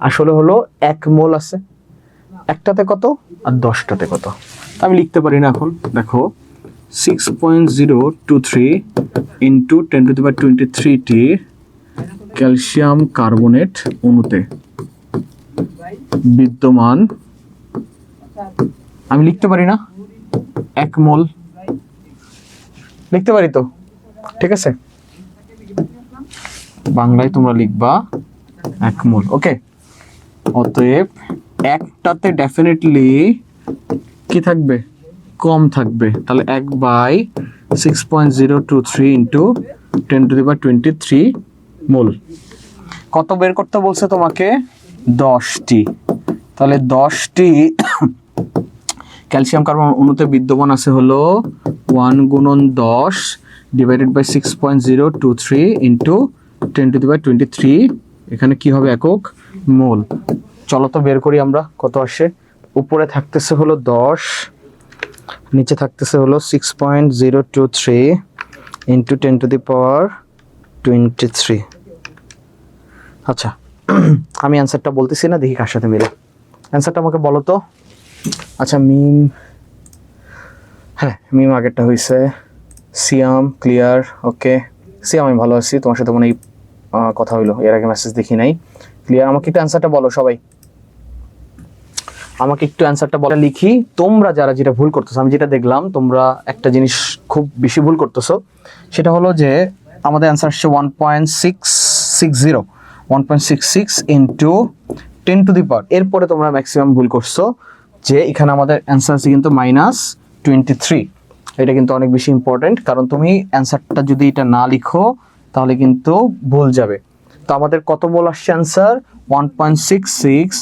আসলে হলো 1 মোল আছে। একটাতে কত আর 10টাতে কত? আমি লিখতে পারি না এখন। দেখো 6.023 ইন্টু 10^23 টি ক্যালসিয়াম কার্বনেট অণুতে বিদ্যমান, আমি লিখতে পারি না 1 মোল? লিখতে পারি তো, ঠিক আছে। বাংলায় তোমরা লিখবা 1 মোল। ওকে, অতএব একটাতে ডেফিনেটলি কি থাকবে? কম থাকবে। তাহলে 1/6.023 ইন্টু 10^23 মোল। কত বের করতে বলছে তোমাকে? 10টি। তাহলে 10টি ক্যালসিয়াম কার্বন অণুতে বিদ্যমান আছে হলো 1 গুণন 10 ডিভাইডেড বাই 6.023 ইন্টু 10^23। এখানে কি হবে? একক মোল। চলো তো বের করি আমরা কত আসে। উপরে থাকতেছে হলো 10, নিচে থাকতেছে হলো 6.023 ইন্টু 10^23। আচ্ছা আমি অ্যান্সারটা বলতেছি না, দেখি কার সাথে মিলে। অ্যান্সারটা আমাকে বলো তো। আচ্ছা মিম, হ্যাঁ মিম আগেরটা হয়েছে। সিয়াম ক্লিয়ার, ওকে সিয়াম আমি ভালো আছি, তোমার সাথে মনে হয় কথা হইলো, এর আগে মেসেজ দেখি নাই। ক্লিয়ার, আমাকে একটু অ্যান্সারটা বলো সবাই, আমাকে একটু অ্যান্সারটা বলে লিখি। তোমরা যারা যেটা ভুল করতেছো, আমি যেটা দেখলাম তোমরা একটা জিনিস খুব বেশি ভুল করতেছো, সেটা হলো যে আমাদের অ্যান্সার আসছে 1.660, 1.66 ইন্টু 10 টু দি পাওয়ার। এরপরে তোমরা ম্যাক্সিমাম ভুল করছো, যে এখানে আমাদের অ্যান্সার আছে কিন্তু -23। এটা কিন্তু অনেক বেশি ইম্পর্টেন্ট, কারণ তুমি অ্যান্সারটা যদি এটা না লিখো তাহলে কিন্তু ভুল যাবে। তো আমাদের কত মোল আসছে answer? 1.66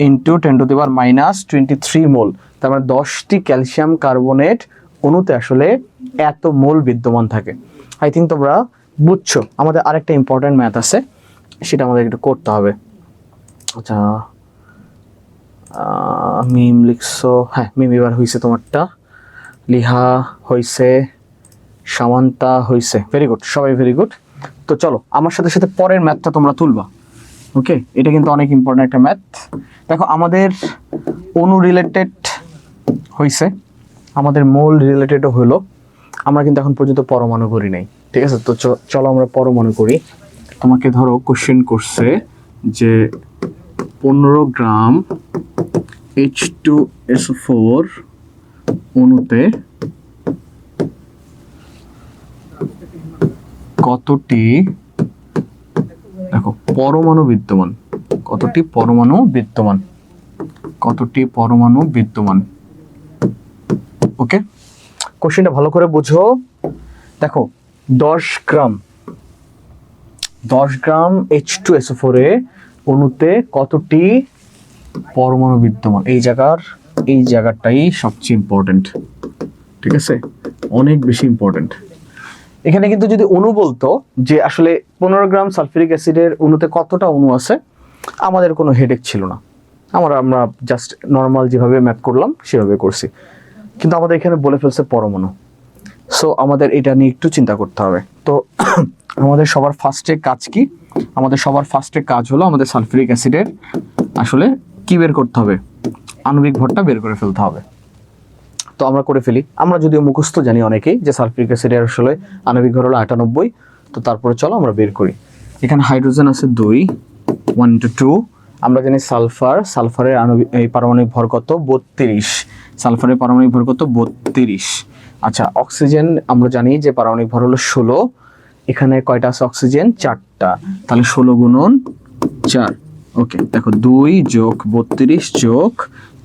into 10 to the power -23 মোল। তার মানে 10টি ক্যালসিয়াম কার্বনেট অণুতে আসলে এত মোল বিদ্যমান থাকে। আই থিঙ্ক তোমরা বুঝছো। আমাদের আরেকটা ইম্পর্টেন্ট ম্যাথ আছে, সেটা আমাদের একটু করতে হবে। আচ্ছা মিম লিখছো, হ্যাঁ মিম এবার হয়েছে, তোমারটা লিহা হয়েছে, সামান্তা হয়েছে, ভেরি গুড, সবাই ভেরি গুড। তো চলো আমার সাথে সাথে পরের ম্যাথটা তোমরা তুলবা। ওকে, এটা কিন্তু অনেক ইম্পর্টেন্ট একটা ম্যাথ। দেখো আমাদের অণু রিলেটেড হয়েছে, আমাদের মোল রিলেটেডও হলো, আমরা কিন্তু এখন পর্যন্ত পরমাণু করি নাই, ঠিক আছে? তো চলো আমরা পরমাণু করি। তোমাকে ধরো কোশ্চেন করছে যে 15 গ্রাম H2SO4 অণুতে কতটি, দেখো পরমাণু বিদ্যমান, কতটি পরমাণু বিদ্যমান, কতটি পরমাণু বিদ্যমান। ওকে, কোশ্চেনটা ভালো করে বুঝো। দেখো 10 গ্রাম H2SO4 এ অণুতে কতটি পরমাণু বিদ্যমান, এই জায়গাটাই সবচেয়ে ইম্পর্টেন্ট, ঠিক আছে? অনেক বেশি ইম্পর্টেন্ট। এখানে কিন্তু যদি অণু বলতো যে আসলে 15 গ্রাম সালফিউরিক অ্যাসিডের অণুতে কতটা অণু আছে, আমাদের কোনো হেডেক ছিল না, আমরা জাস্ট নর্মাল যেভাবে ম্যাথ করলাম সেভাবে করছি। কিন্তু আমাদের এখানে বলে ফেলছে পরমাণু, সো আমাদের এটা নিয়ে একটু চিন্তা করতে হবে। তো আমাদের সবার ফার্স্টে কাজ কি? আমাদের সবার ফার্স্টে কাজ হলো আমাদের সালফিউরিক অ্যাসিডের আসলে কি বের করতে হবে, আণবিক ভরটা বের করে ফেলতে হবে। তো আমরা করে ফেলি। আমরা যদিও মুখস্থ জানি অনেকেই যে সালফিউরিক অ্যাসিডের আসলে আণবিক ভর হলো 98। তো তারপরে চলো আমরা বের করি। এখানে হাইড্রোজেন আছে 2, 1 to 2। আমরা জানি সালফারের এই পারমাণবিক ভর কত? 32। সালফারের পারমাণবিক ভর কত? 32। আচ্ছা, অক্সিজেন আমরা জানি যে পারমাণবিক ভর হলো 16। এখানে কয়টা আছে অক্সিজেন? 4টা, তাহলে 16 গুণন 4। ওকে, দেখো 2 যোগ 32 যোগ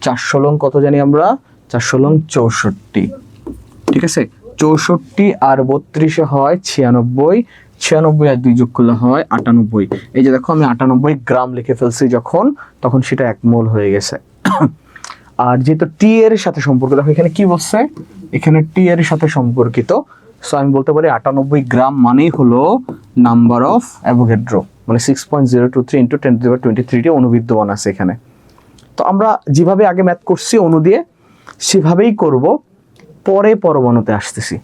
4 16 কত জানি আমরা? 4 16 64, ঠিক আছে? 64 আর 32 হয় 96, 96 আর 2 যোগ করলে হয় 98। এই যে দেখো আমি 98 গ্রাম লিখে ফেলছি যখন, তখন সেটা 1 মোল হয়ে গেছে। আর যেহেতু টি এর সাথে সম্পর্ক, দেখো এখানে কি বলছে, এখানে টি এর সাথে সম্পর্কিত, সো আমি বলতে পারি 98 গ্রাম মানেই হলো নাম্বার অফ অ্যাভোগাড্রো, মানে 6.023 ইন্টু 10 টু দি পাওয়ার 23টি অণু বিদ্যমান আছে এখানে। তো আমরা যেভাবে আগে ম্যাথ করছি অণু দিয়ে, সেভাবেই করব, পরে পরমাণুতে আসতেছি।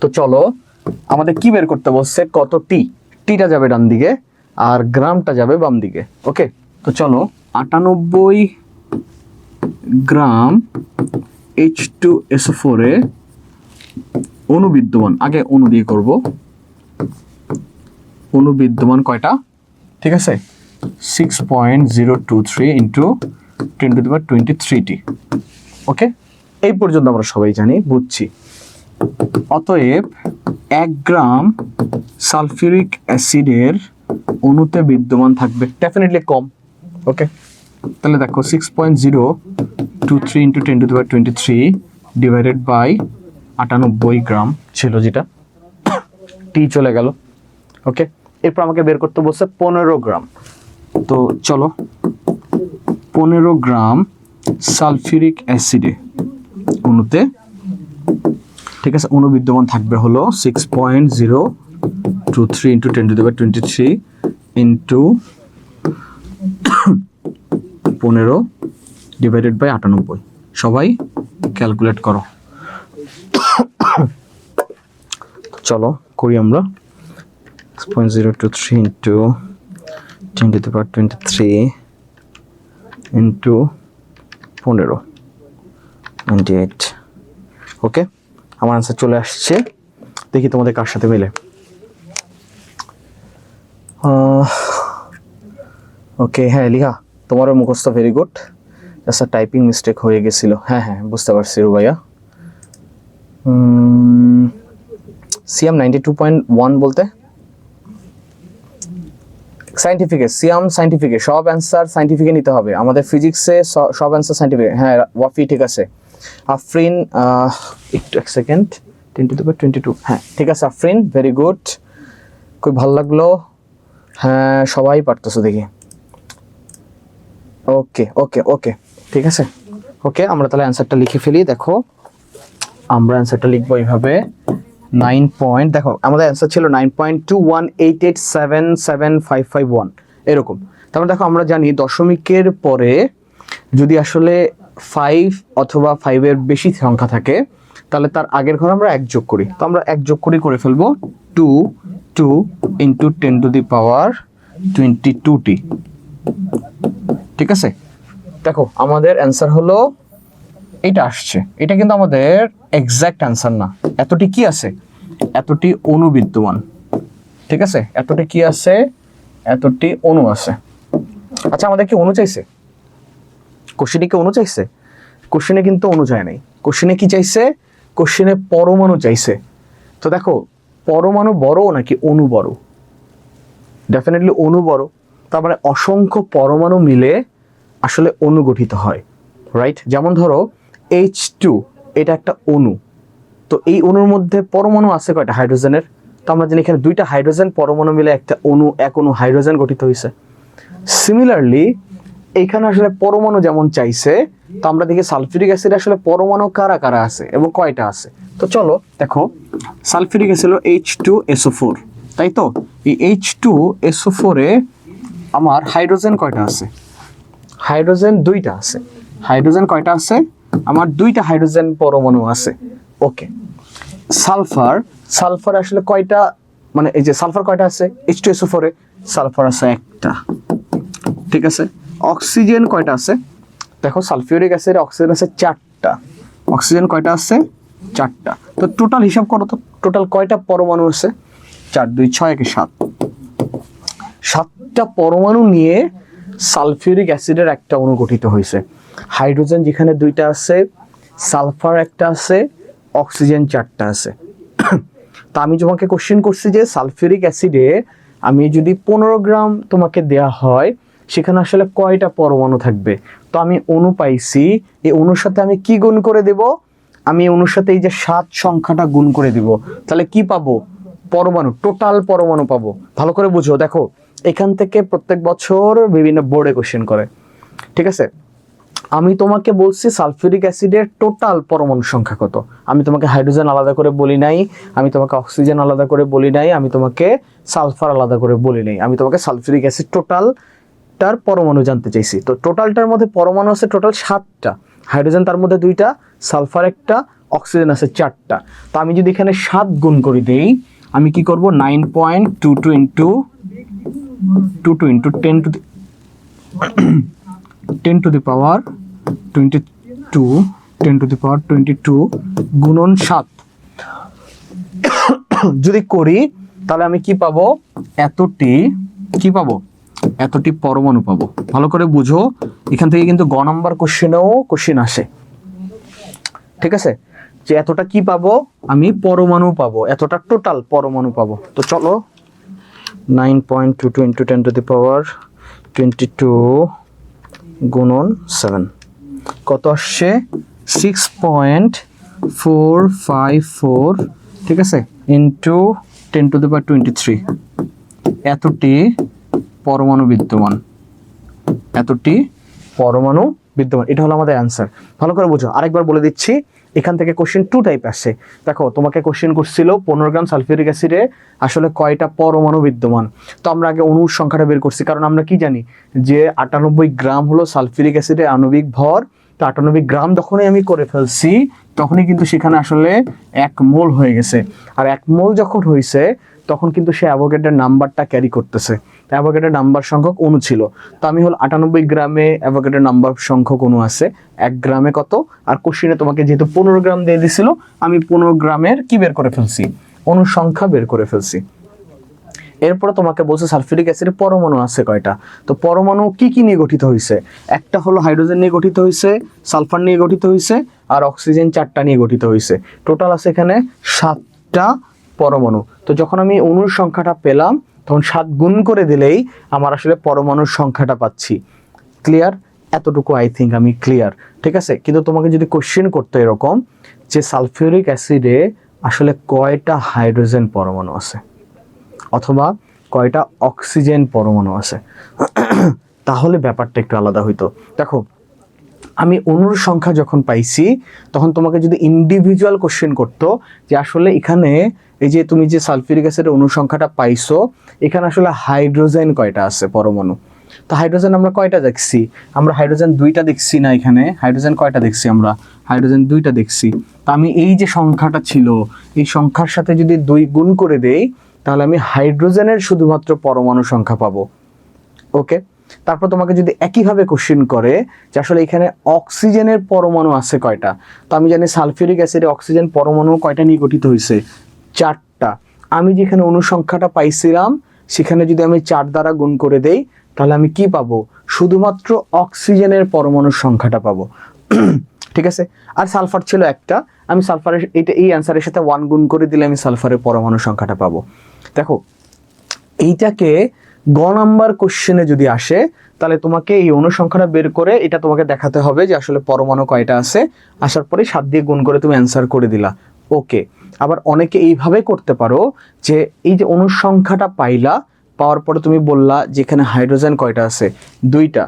তো চলো আমাদের কি বের করতে বলছে? কত টি, টিটা যাবে ডান দিকে আর গ্রামটা যাবে বাম দিকে। ওকে, তো চলো 98 গ্রাম H2SO4 এ অণু বিদ্যমান, আগে অণু দিয়ে করব। অণু বিদ্যমান কয়টা? ঠিক আছে, 6.023 ইন্টু 10 টু দি পাওয়ার 23টি। ওকে, এই পর্যন্ত আমরা সবাই জানি, বুঝছি। অতএব 1 গ্রাম সালফিউরিক অ্যাসিডের অণুতে বিদ্যমান থাকবে ডেফিনেটলি কম। ওকে, তাহলে দেখো 6.023 into 10 to the power 23 divided by 98 gram ছিল, যেটা টি চলে গেল। ওকে, এরপর আমাকে বের করতে বলছে 15 গ্রাম। তো চলো 15 গ্রাম সালফিউরিক অ্যাসিডে অণুতে, ঠিক আছে, অণু বিদ্যমান থাকবে হলো 6.023 into 10 to the power 23 into 15 divided by 98। সবাই ক্যালকুলেট করো। চলো করি আমরা। 6.023 into 10 to the power 23 into 15, 98। Okay, আমার অ্যান্সার চলে আসছে, দেখি তোমাদের কার সাথে মিলে। ওকে, হ্যাঁ লিহা, তোমারও মুখস্থ very good, just typing mistake হয়ে গেছিল। হ্যাঁ হ্যাঁ বুঝতে পারছি রুবাইয়া। সিয়াম 92.1 বলতে সায়েন্টিফিকে, সিয়াম সায়েন্টিফিকে, সব অ্যান্সার সায়েন্টিফিকে নিতে হবে আমাদের ফিজিক্সে, সব অ্যান্সার সায়েন্টিফিক। হ্যাঁ ওয়াফি ঠিক আছে। আফরিন একটু এক সেকেন্ড, 10 to the power 22, হ্যাঁ ঠিক আছে আফরিন, ভেরি গুড, খুব ভালো লাগলো। হ্যাঁ সবাই পারতেছো দেখি। ওকে ওকে ওকে ঠিক আছে। ওকে আমরা তাহলে অ্যান্সারটা লিখে ফেলি। দেখো আমরা অ্যান্সারটা লিখবো এইভাবে, 9 পয়েন্ট, দেখো আমাদের অ্যান্সার ছিল 9.218877551 এরকম। তারপর দেখো আমরা জানি দশমিকের পরে যদি আসলে 5 অথবা 5-এর বেশি সংখ্যা থাকে তাহলে তার আগের ঘরে আমরা 1 যোগ করি। তো আমরা 1 যোগ করে ফেলবো 2 × 10^22t, ঠিক আছে। দেখো আমাদের অ্যান্সার হলো এটা আসছে, এটা কিন্তু আমাদের এক্সাক্ট অ্যান্সার না। এতটি কি আছে, এতটি অণু বিদ্যমান, ঠিক আছে, এতটি কি আছে, এতটি অণু আছে। আচ্ছা আমাদের কি অণু চাইছে, কোশ্চেনে কি অণু চাইছে? কোশ্চেনে কিন্তু অণু চায় নাই, কোশ্চেনে কি চাইছে, কোশ্চেনে পরমাণু চাইছে। তো দেখো পরমাণু বড় নাকি অণু বড়? ডেফিনেটলি অণু বড়। তার মানে অসংখ্য পরমাণু মিলে আসলে অণু গঠিত হয়, রাইট। যেমন ধরো H2, এটা একটা অণু, তো এই অণুর মধ্যে পরমাণু আছে কয়টা, হাইড্রোজেনের। তো আমরা জানি এখানে 2টা হাইড্রোজেন পরমাণু মিলে একটা অণু, এক অণু হাইড্রোজেন গঠিত হয়েছে। সিমিলারলি এইখানে আসলে পরমাণু যেমন চাইছে, তো আমরা দেখি সালফিউরিক অ্যাসিড আসলে পরমাণু কারা কারা আছে এবং কয়টা আছে। তো চলো দেখো, সালফিউরিক অ্যাসিড হলো H2SO4, তাই তো। এই H2SO4 এ আমার হাইড্রোজেন কয়টা আছে? হাইড্রোজেন 2টা আছে। হাইড্রোজেন কয়টা আছে? আমার 2টা হাইড্রোজেন পরমাণু আছে। ওকে, সালফার, সালফার আসলে কয়টা, মানে এই যে সালফার কয়টা আছে H2SO4 এ? সালফার আছে একটা, ঠিক আছে। অক্সিজেন কয়টা আছে? দেখো সালফিউরিক অ্যাসিডে অক্সিজেন আছে 4টা, অক্সিজেন কয়টা আছে? 4টা। তো টোটাল হিসাব করো তো, টোটাল কয়টা পরমাণু আছে? 4 2 6 1 7, 7টা পরমাণু নিয়ে সালফিউরিক অ্যাসিডের একটা অণু গঠিত হয়েছে। হাইড্রোজেন যেখানে 2টা আছে, সালফার একটা আছে, অক্সিজেন 4টা আছে। তা আমি তোমাকে কোশ্চেন করছি যে সালফিউরিক অ্যাসিডে আমি যদি 15 গ্রাম তোমাকে দেয়া হয় সেখানে আসলে কয়টা পরমাণু থাকবে? তো আমি অণু পাইছি, এই অণুর সাথে আমি কি গুণ করে দেব? আমি অণুর সাথে এই যে 7 সংখ্যাটা গুণ করে দিব, তাহলে কি পাবো? পরমাণু, টোটাল পরমাণু পাবো। ভালো করে বুঝো, দেখো এখান থেকে প্রত্যেক বছর বিভিন্ন বোর্ডে কোশ্চেন করে, ঠিক আছে। আমি তোমাকে বলছি সালফিউরিক অ্যাসিডের টোটাল পরমাণু সংখ্যা কত। আমি তোমাকে হাইড্রোজেন আলাদা করে বলি নাই, আমি তোমাকে অক্সিজেন আলাদা করে বলি নাই, আমি তোমাকে সালফার আলাদা করে বলি নাই, আমি তোমাকে সালফিউরিক অ্যাসিড টোটালটার পরমাণু জানতে চাইছি। তো টোটালটার মধ্যে পরমাণু আছে টোটাল 7টা, হাইড্রোজেন তার মধ্যে 2টা, সালফার একটা, অক্সিজেন আছে 4টা। তো আমি যদি এখানে 7 গুণ করে দেই, আমি কি করব? 9.22 × 10^22 গুণন 7 যদি করি তাহলে আমি কি পাবো? এতটি কি পাবো? এতটি পরমাণু পাবো। ভালো করে বুঝো, এখান থেকে কিন্তু গ নাম্বার কোশ্চেনেও কোশ্চেন আসে, ঠিক আছে, যে এতটা কি পাবো? আমি পরমাণু পাবো, এতটা টোটাল পরমাণু পাবো। তো চলো 9.22 × 10^22 গুণন 7 কত আসছে? 6.454, ঠিক আছে, ইন্টু 10^23। এতটি পরমাণু বিদ্যমান, এতটি পরমাণু বিদ্যমান, এটা হলো আমাদের অ্যান্সার। ভালো করে বুঝো, আরেকবার বলে দিচ্ছি, এখান থেকে কোশ্চেন 2 টাইপ আসছে। দেখো তোমাকে কোশ্চেন করছিল 15 গ্রাম সালফিউরিক অ্যাসিডে আসলে কয়টা পরমাণু বিদ্যমান। তো আমরা আগে অণুর সংখ্যাটা বের করছি, কারণ আমরা কি জানি যে 98 গ্রাম হলো সালফিউরিক অ্যাসিডের আণবিক ভর। তো 98 গ্রাম যখনই আমি করে ফেলছি তখনই কিন্তু সেখানে আসলে 1 মোল হয়ে গেছে। আর 1 মোল যখন হয়েছে তখন কিন্তু সে অ্যাভোগাড্রোর নাম্বারটা ক্যারি করতেছে। অ্যাভোগাড্রো নাম্বার সংখ্যক অণু ছিল। তো আমি হল 98 গ্রামে অ্যাভোগাড্রো নাম্বার সংখ্যক অণু আছে, 1 গ্রামে কত, আর কোশ্চেনে তোমাকে যেহেতু 15 গ্রাম দিয়ে দিছিল, আমি 15 গ্রামের কি বের করে ফেলছি, অণুর সংখ্যা বের করে ফেলছি। এরপরে তোমাকে বলছে সালফিউরিক অ্যাসিডের পরমাণু আছে কয়টা। তো পরমাণু কি কি নিয়ে গঠিত হয়েছে, একটা হলো হাইড্রোজেন নিয়ে গঠিত হয়েছে, সালফার নিয়ে গঠিত হয়েছে, আর অক্সিজেন 4টা নিয়ে গঠিত হয়েছে। টোটাল আছে এখানে 7টা পরমাণু। তো যখন আমি অণুর সংখ্যাটা পেলাম তখন 7 গুণ করে দিলেই আমার আসলে পরমাণুর সংখ্যাটা পাচ্ছি। ক্লিয়ার? এতটুকু আই থিঙ্ক আমি ক্লিয়ার, ঠিক আছে। কিন্তু তোমাকে যদি কোশ্চেন করতো এরকম যে সালফিউরিক অ্যাসিডে আসলে কয়টা হাইড্রোজেন পরমাণু আছে অথবা কয়টা অক্সিজেন পরমাণু আছে, তাহলে ব্যাপারটা একটু আলাদা হইতো। দেখো, আমি অণুর সংখ্যা যখন পাইছি তখন তোমাকে যদি ইন্ডিভিজুয়াল কোশ্চেন করতো যে আসলে এখানে এই যে তুমি যে সালফিউরিক অ্যাসিডের অণুর সংখ্যাটা পাইছো, এখানে আসলে হাইড্রোজেন কয়টা আছে পরমাণু। তো হাইড্রোজেন আমরা কয়টা দেখছি, আমরা হাইড্রোজেন 2টা দেখছি না, এখানে হাইড্রোজেন কয়টা দেখছি, আমরা হাইড্রোজেন 2টা দেখছি। তো আমি এই যে সংখ্যাটা ছিল এই সংখ্যার সাথে যদি 2 গুণ করে দেই তাহলে আমি হাইড্রোজেনের শুধুমাত্র পরমাণু সংখ্যা পাবো। ওকে, তারপর তোমাকে যদি একইভাবে কোশ্চেন করে যে আসলে এখানে অক্সিজেনের পরমাণু আছে কয়টা, তো আমি জানি সালফিউরিক অ্যাসিডে অক্সিজেন পরমাণু কয়টা নিয়ে গঠিত হয়েছে, 4টা। আমি যেখানে অনুসংখ্যাটা পাইছিলাম সেখানে যদি আমি 4 দ্বারা গুণ করে দেই তাহলে আমি কি পাবো, শুধুমাত্র অক্সিজেনের পরমাণুর সংখ্যাটা পাবো। ঠিক আছে, আর সালফার ছিল একটা, আমি সালফারের এই অ্যান্সারের সাথে 1 গুণ করে দিলে আমি সালফারের পরমাণু সংখ্যাটা পাবো। দেখো, এইটাকে গ নাম্বার কোশ্চেনে যদি আসে তাহলে তোমাকে এই অনুসংখ্যাটা বের করে এটা তোমাকে দেখাতে হবে যে আসলে পরমাণু কয়টা আছে, আসার পরে 7 দিয়ে গুণ করে তুমি অ্যান্সার করে দিলা। ওকে, আবার অনেকে এইভাবে করতে পারো যে এই যে অনুসংখ্যাটা পাইলা, পাওয়ার পরে তুমি বললা যেখানে হাইড্রোজেন কয়টা আছে, 2টা,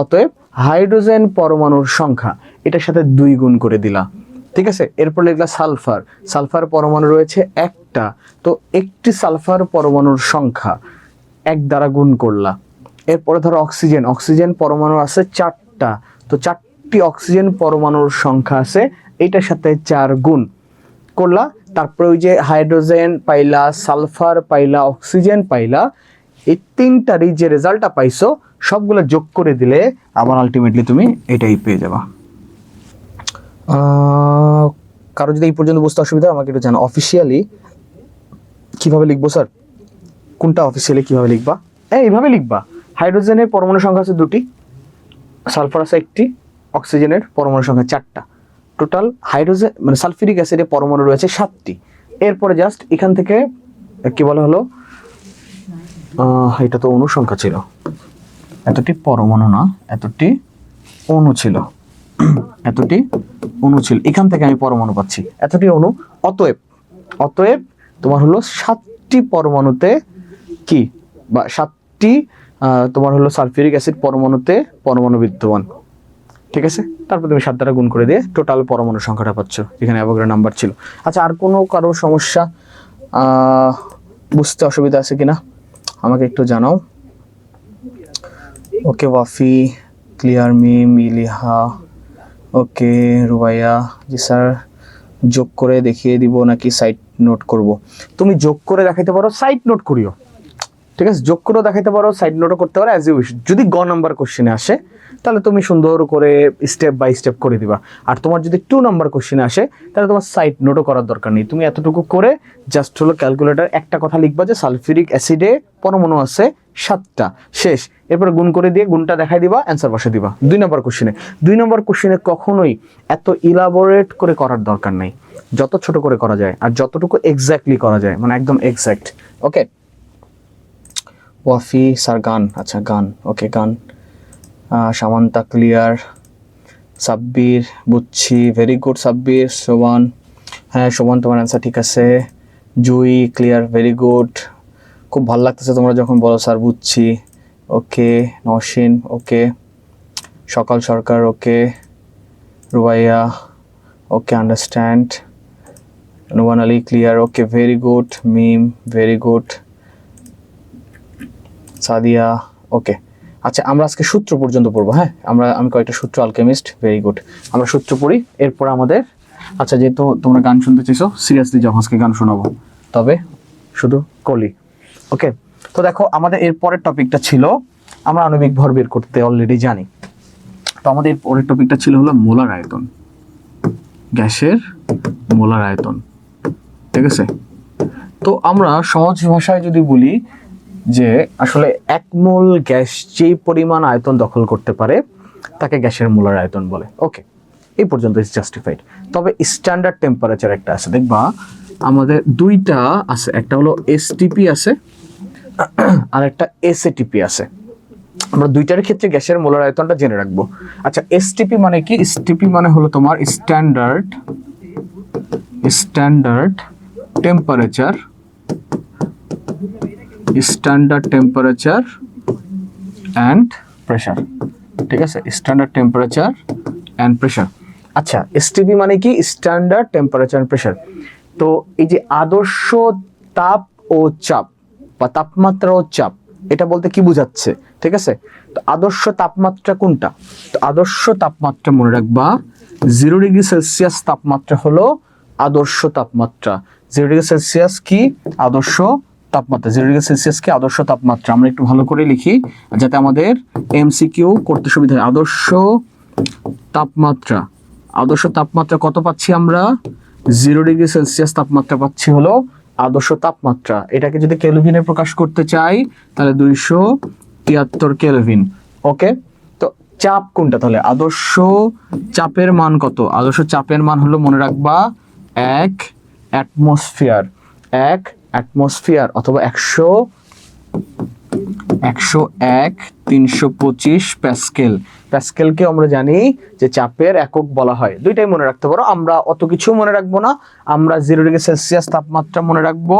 অতএব হাইড্রোজেন পরমাণুর সংখ্যা এটার সাথে 2 গুণ করে দিলা। ঠিক আছে, এরপর লিখলা সালফার, সালফার পরমাণু রয়েছে 1টা, তো একটি সালফার পরমাণুর সংখ্যা 1 দ্বারা গুণ করলা। এরপরে ধরো অক্সিজেন, অক্সিজেন পরমাণু আছে 4টা, তো 4টি অক্সিজেন পরমাণুর সংখ্যা আছে এটার সাথে 4 গুণ করলা। তারপরে ওই যে হাইড্রোজেন পাইলা, সালফার পাইলা, অক্সিজেন পাইলা, এই 3টারই যে রেজাল্টটা পাইছো সবগুলো যোগ করে দিলে আবার আলটিমেটলি তুমি এটাই পেয়ে যাবা। কারো যদি এই পর্যন্ত বুঝতে অসুবিধা আমাকে একটু জানো। অফিসিয়ালি কিভাবে লিখবো স্যার, কোনটা অফিসিয়ালি কিভাবে লিখবা, এইভাবে লিখবা, হাইড্রোজেনের পরমাণু সংখ্যা আছে 2টি, সালফার আছে 1টি, অক্সিজেনের পরমাণু সংখ্যা 4টা, টোটাল হাইড্রোজেন মানে সালফিউরিক অ্যাসিডের পরমাণু রয়েছে 7টি। এরপরে জাস্ট এখান থেকে কি বলা হলো, এটা তো অণু সংখ্যা ছিল, এতটি পরমাণু না, এতটি অণু ছিল, এতটি অণু ছিল, এখান থেকে আমি পরমাণু পাচ্ছি, এতটি অণু। অতএব তোমার হলো 7টি পরমাণুতে কি বা 7টি তোমার হলো সালফিউরিক অ্যাসিড পরমাণুতে পরমাণু বিদ্যমান। ঠিক আছে, তারপর তুমি 7 দ্বারা গুণ করে দিয়ে টোটাল পরমাণু সংখ্যাটা পাচ্ছ, এখানে অ্যাভোগাড্রো নাম্বার ছিল। আচ্ছা, আর কারো সমস্যা, বুঝতে অসুবিধা আছে কিনা আমাকে একটু জানাও। ওকে, ওয়াফি ক্লিয়ার, মিম ইলিহা, ওকে রুবাইয়া, জি স্যার যোগ করে দেখিয়ে দিব নাকি সাইড নোট করব? তুমি যোগ করে দেখাইতে পারো, সাইড নোট করিও, ঠিক আছে, যোগ করেও দেখাইতে পারো, সাইড নোটও করতে পারো, অ্যাজ ইউ উইশ। যদি গ নাম্বার কোশ্চেনে আসে তাহলে তুমি সুন্দর করে স্টেপ বাই স্টেপ করে দিবা, আর তোমার যদি 2 নাম্বার কোশ্চেনে আসে তাহলে তোমার সাইড নোটও করার দরকার নেই, তুমি এতটুকু করে জাস্ট হলো ক্যালকুলেটর একটা কথা লিখবা যে সালফিউরিক অ্যাসিডে পরমাণু আছে 7টা, শেষ। এরপরে গুণ করে দিয়ে গুণটা দেখাই দিবা, অ্যান্সার বসে দিবা 2 নাম্বার কোশ্চেনে। 2 নাম্বার কোশ্চেনে কখনোই এত ইলাবোরেট করে করার দরকার নেই, যত ছোট করে করা যায় আর যতটুকু এক্স্যাক্টলি করা যায়, মানে একদম এক্স্যাক্ট। ওকে, ওয়াফি স্যার গান, আচ্ছা গান, ওকে গান, সামান্তা ক্লিয়ার, সাব্বির বুঝছি, ভেরি গুড সাব্বির, শোভান, হ্যাঁ শোভান তোমার অ্যান্সার ঠিক আছে, জুই ক্লিয়ার, ভেরি গুড, খুব ভালো লাগতেছে তোমরা যখন বলো স্যার বুঝছি। ওকে Nowshin, okay Sakal Sarkar, okay Rubaiya, okay understand, Nuban Ali clear, okay very good, Mim very good, Sadia, okay. আচ্ছা, আমরা আজকে সূত্র পর্যন্ত পড়বো, হ্যাঁ আমি কয়েকটা সূত্র, আলকেমিস্ট, ভেরি গুড, আমরা সূত্র পড়ি, এরপর আমাদের, আচ্ছা যেহেতু তোমরা গান শুনতে চাইছো সিরিয়াসলি যাও, আজকে গান শোনাবো, তবে শুধু কলি। ওকে, তো দেখো আমাদের এর পরের টপিকটা ছিল, আমরা আণবিক ভর বের করতে অলরেডি জানি। তো আমাদের এর পরের টপিকটা ছিল হলো মোলার আয়তন, গ্যাসের মোলার আয়তন। ঠিক আছে, তো আমরা সহজ ভাষায় যদি বলি যে আসলে এক মোল গ্যাস যেই পরিমাণ আয়তন দখল করতে পারে তাকে গ্যাসের মোলার আয়তন বলে। ওকে, এই পর্যন্ত ইজ জাস্টিফাইড। তবে স্ট্যান্ডার্ড টেম্পারেচার একটা আছে, দেখবা আমাদের দুইটা আছে, একটা হলো এসটিপি আছে আর একটা এসএটিপি আছে। আমরা দুইটার ক্ষেত্রে গ্যাসের মোলার আয়তনটা জেনে রাখবো। আচ্ছা, এসটিপি মানে কি? এসটিপি মানে হলো তোমার standard temperature, standard temperature and pressure. ঠিক আছে, স্ট্যান্ডার্ড টেম্পারেচার অ্যান্ড প্রেশার। আচ্ছা, এসটিপি মানে কি? Standard temperature and pressure. তো এই যে আদর্শ তাপ ও চাপ বা তাপমাত্রা ও চাপ, এটা বলতে কি বোঝাচ্ছে? ঠিক আছে, তো আদর্শ তাপমাত্রা কোনটা? তো আদর্শ তাপমাত্রা মনে রাখবা 0 ডিগ্রি সেলসিয়াস তাপমাত্রা হলো আদর্শ তাপমাত্রা। 0 ডিগ্রি সেলসিয়াস কি? আদর্শ তাপমাত্রা। 0 ডিগ্রি সেলসিয়াস কি? আদর্শ তাপমাত্রা। আমরা একটু ভালো করে লিখি যাতে আমাদের এমসিকিউ করতে সুবিধা হয়। আদর্শ তাপমাত্রা, আদর্শ তাপমাত্রা কত পাচ্ছি আমরা? 0 ডিগ্রি সেলসিয়াস তাপমাত্রা পাচ্ছি হলো আদর্শ তাপমাত্রা। এটাকে যদি কেলভিনে প্রকাশ করতে চাই তাহলে 273 কেলভিন। ওকে, তো চাপ কোনটা তাহলে? আদর্শ চাপের মান কত? আদর্শ চাপের মান হলো মনে রাখবা 1 অ্যাটমসফিয়ার, 1 অ্যাটমসফিয়ার অথবা 101 325 প্যাসকেল। প্যাসকেলকে আমরা জানি যে চাপের একক বলা হয়। দুইটাই মনে রাখতে পারো, আমরা অত কিছু মনে রাখবো না। আমরা 0 ডিগ্রি সেলসিয়াস তাপমাত্রা মনে রাখবো,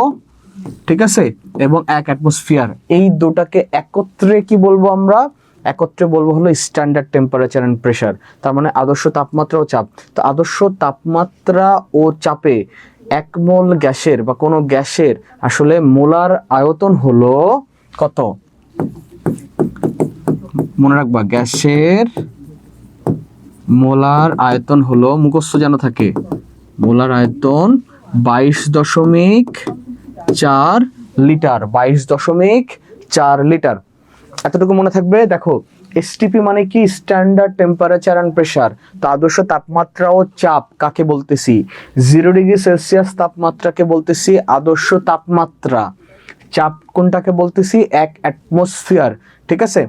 ঠিক আছে, এবং 1 অ্যাটমসফিয়ার। এই দুটাকে একত্রে কি বলবো আমরা? একত্রে বলবো হলো স্ট্যান্ডার্ড টেম্পারেচার অ্যান্ড প্রেশার। তার মানে আদর্শ তাপমাত্রা ও চাপ। তো আদর্শ তাপমাত্রা ও চাপে এক মোল গ্যাসের বা কোনো গ্যাসের আসলে মোলার আয়তন হলো কত? মনে রাখবা, গ্যাসের মোলার আয়তন হলো, মুখস্থ যেন থাকে, মোলার আয়তন 22.4 লিটার। 22.4 লিটার, এতটুকু মনে থাকবে। দেখো, এসটিপি মানে কি? Standard temperature and pressure. তো আদর্শ তাপমাত্রা ও চাপ কাকে বলতেছি? 0 ডিগ্রি সেলসিয়াস তাপমাত্রাকে বলতেছি আদর্শ তাপমাত্রা। চাপ কোনটাকে বলতেছি? 1 অ্যাটমসফিয়ার। ঠিক আছে,